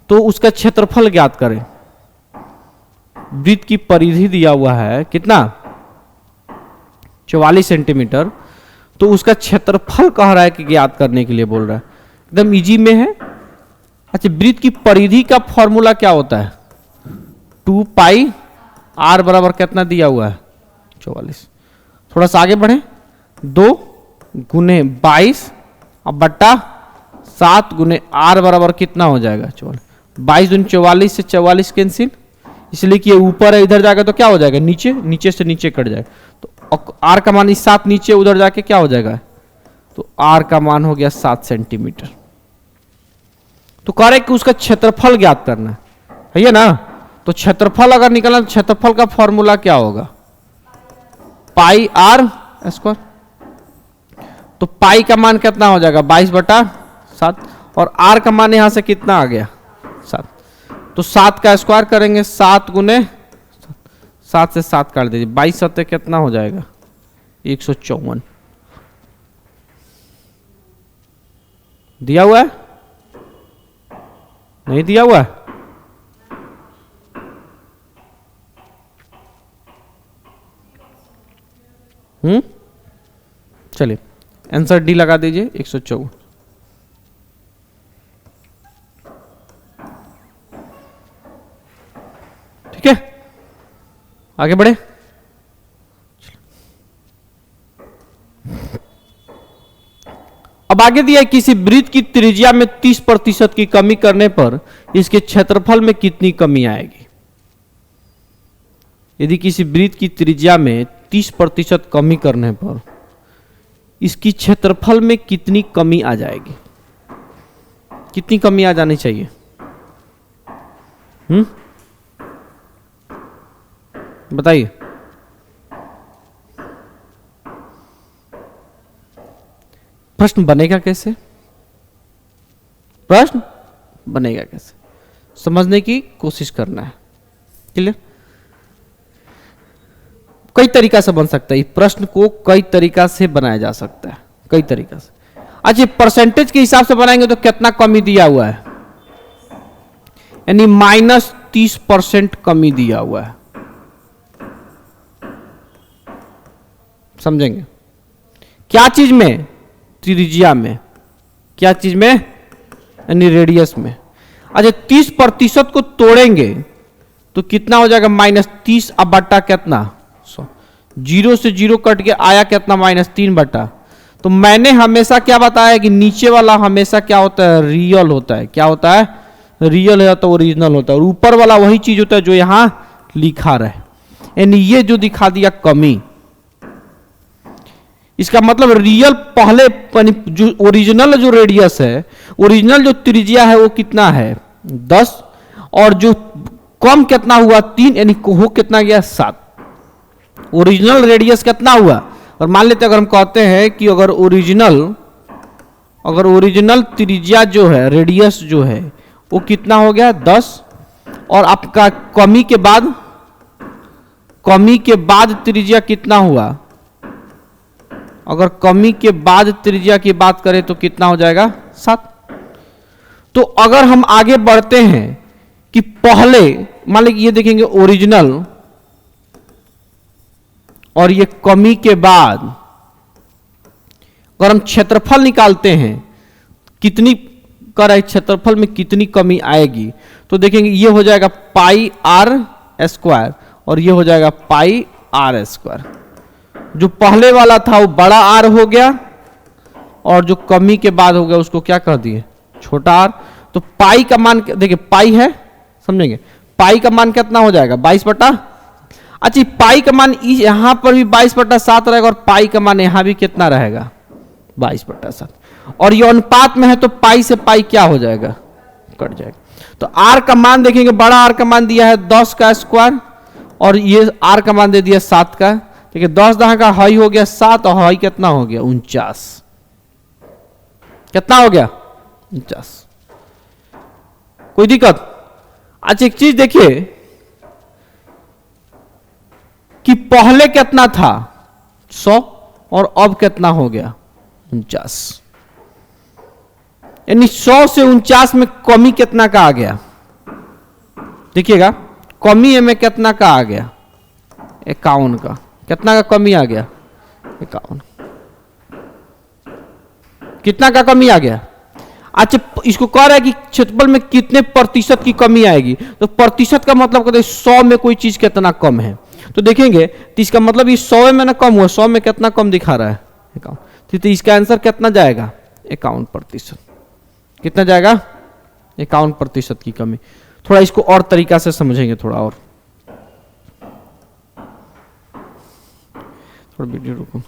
तो उसका क्षेत्रफल ज्ञात करें। वृत्त की परिधि दिया हुआ है कितना, 44 सेंटीमीटर, तो उसका क्षेत्रफल कह रहा है कि ज्ञात करने के लिए बोल रहा है, एकदम इजी में है। अच्छा, वृत्त की परिधि का फॉर्मूला क्या होता है, 2 पाई R बराबर कितना दिया हुआ है, 44। थोड़ा सा आगे बढ़े, 2 गुने 22 और बट्टा 7 गुने R बराबर कितना हो जाएगा, 44। 22 दूनी 44 से 44 कैंसिल, इसलिए कि ये ऊपर है, इधर जाएगा तो क्या हो जाएगा, नीचे, नीचे से नीचे कट जाएगा। तो R का मान 7 नीचे उधर जाके क्या हो जाएगा, तो R का मान हो गया 7 सेंटीमीटर। तो कह रहे कि उसका क्षेत्रफल ज्ञात करना है ना। तो क्षेत्रफल अगर निकलना, तो क्षेत्रफल का फॉर्मूला क्या होगा, पाई R²। तो पाई का मान कितना हो जाएगा, 22/7, और R का मान यहां से कितना आ गया, 7। तो 7 का स्क्वायर करेंगे, 7 गुने 7 से 7 काट दीजिए, 22 सत्ते कितना हो जाएगा, 154। दिया हुआ है? नहीं दिया हुआ है? चलिए आंसर डी लगा दीजिए 154। ठीक है, आगे बढ़े। अब आगे दिया है किसी वृत्त की त्रिज्या में 30% की कमी करने पर इसके क्षेत्रफल में कितनी कमी आएगी। यदि किसी वृत्त की त्रिज्या में 30% कमी करने पर इसकी क्षेत्रफल में कितनी कमी आ जाएगी, कितनी कमी आ जानी चाहिए? बताइए। प्रश्न बनेगा कैसे? प्रश्न बनेगा कैसे, समझने की कोशिश करना है। क्लियर? कई तरीका से बन सकता है, प्रश्न को कई तरीका से बनाया जा सकता है, कई तरीका से। अच्छा, परसेंटेज के हिसाब से बनाएंगे तो कितना कमी दिया हुआ है, यानी -30% कमी दिया हुआ है। समझेंगे क्या चीज में? त्रिज्या में। क्या चीज में? यानी रेडियस में। अच्छा, 30% को तोड़ेंगे तो कितना हो जाएगा? -30 अब बट्टा कितना 100। 0 से 0 कट के आया कितना? -3 बट्टा। तो मैंने हमेशा क्या बताया कि नीचे वाला हमेशा क्या होता है? रियल होता है। क्या होता है? रियल है तो ओरिजिनल होता है, और ऊपर वाला वही चीज होता है जो यहां लिखा रहे। यानी ये जो दिखा दिया कमी, इसका मतलब रियल पहले जो ओरिजिनल जो रेडियस है, ओरिजिनल जो त्रिज्या है वो कितना है? 10, और जो कम कितना हुआ? 3, यानी हो कितना गया? 7। ओरिजिनल रेडियस कितना हुआ? और मान लेते अगर हम कहते हैं कि अगर ओरिजिनल त्रिज्या जो है, रेडियस जो है वो कितना हो गया? 10, और आपका कमी के बाद त्रिज्या कितना हुआ? अगर कमी के बाद त्रिज्या की बात करें तो कितना हो जाएगा? 7। तो अगर हम आगे बढ़ते हैं कि पहले मान लीजिए ये देखेंगे ओरिजिनल, और ये कमी के बाद अगर हम क्षेत्रफल निकालते हैं कितनी कर क्षेत्रफल में कितनी कमी आएगी, तो देखेंगे ये हो जाएगा πr², और ये हो जाएगा πr²। जो पहले वाला था वो बड़ा आर हो गया, और जो कमी के बाद हो गया उसको क्या कर दिए? छोटा आर। तो पाई का मान देखिए, पाई है, समझेंगे, पाई का मान कितना हो जाएगा? 22/। अच्छा, पाई का मान यहां पर भी 22/7 रहेगा, और पाई का मान यहां भी कितना रहेगा? 22/7। और ये अनुपात में है तो पाई से पाई क्या हो जाएगा? कट जाएगा। तो आर का मान देखेंगे, बड़ा आर का मान दिया है 10 का स्क्वायर, और ये आर का मान दे दिया 7 का। ठीक है, 10 10 का हाई हो गया 7, और हाई कितना हो गया? 49। कितना हो गया? 49। कोई दिक्कत? अच्छा, एक चीज देखिए कि पहले कितना था? 100, और अब कितना हो गया? 49। यानी 100 से 49 में कमी कितना का आ गया? देखिएगा, कमी में कितना का आ गया? 51 का। कितना का कमी आ गया? 51। कितना का कमी आ गया? अच्छा, इसको कह रहा है कि क्षेत्रफल में कितने प्रतिशत की कमी आएगी, तो प्रतिशत का मतलब कहते हैं 100 में कोई चीज कितना कम है। तो देखेंगे तो इसका मतलब ये 100 में ना कम हुआ, 100 में कितना कम दिखा रहा है? 51। तो इसका आंसर कितना जाएगा? 51%। कितना जाएगा? 51% की कमी। थोड़ा इसको और तरीका से समझेंगे, थोड़ा और वीडियो रुको।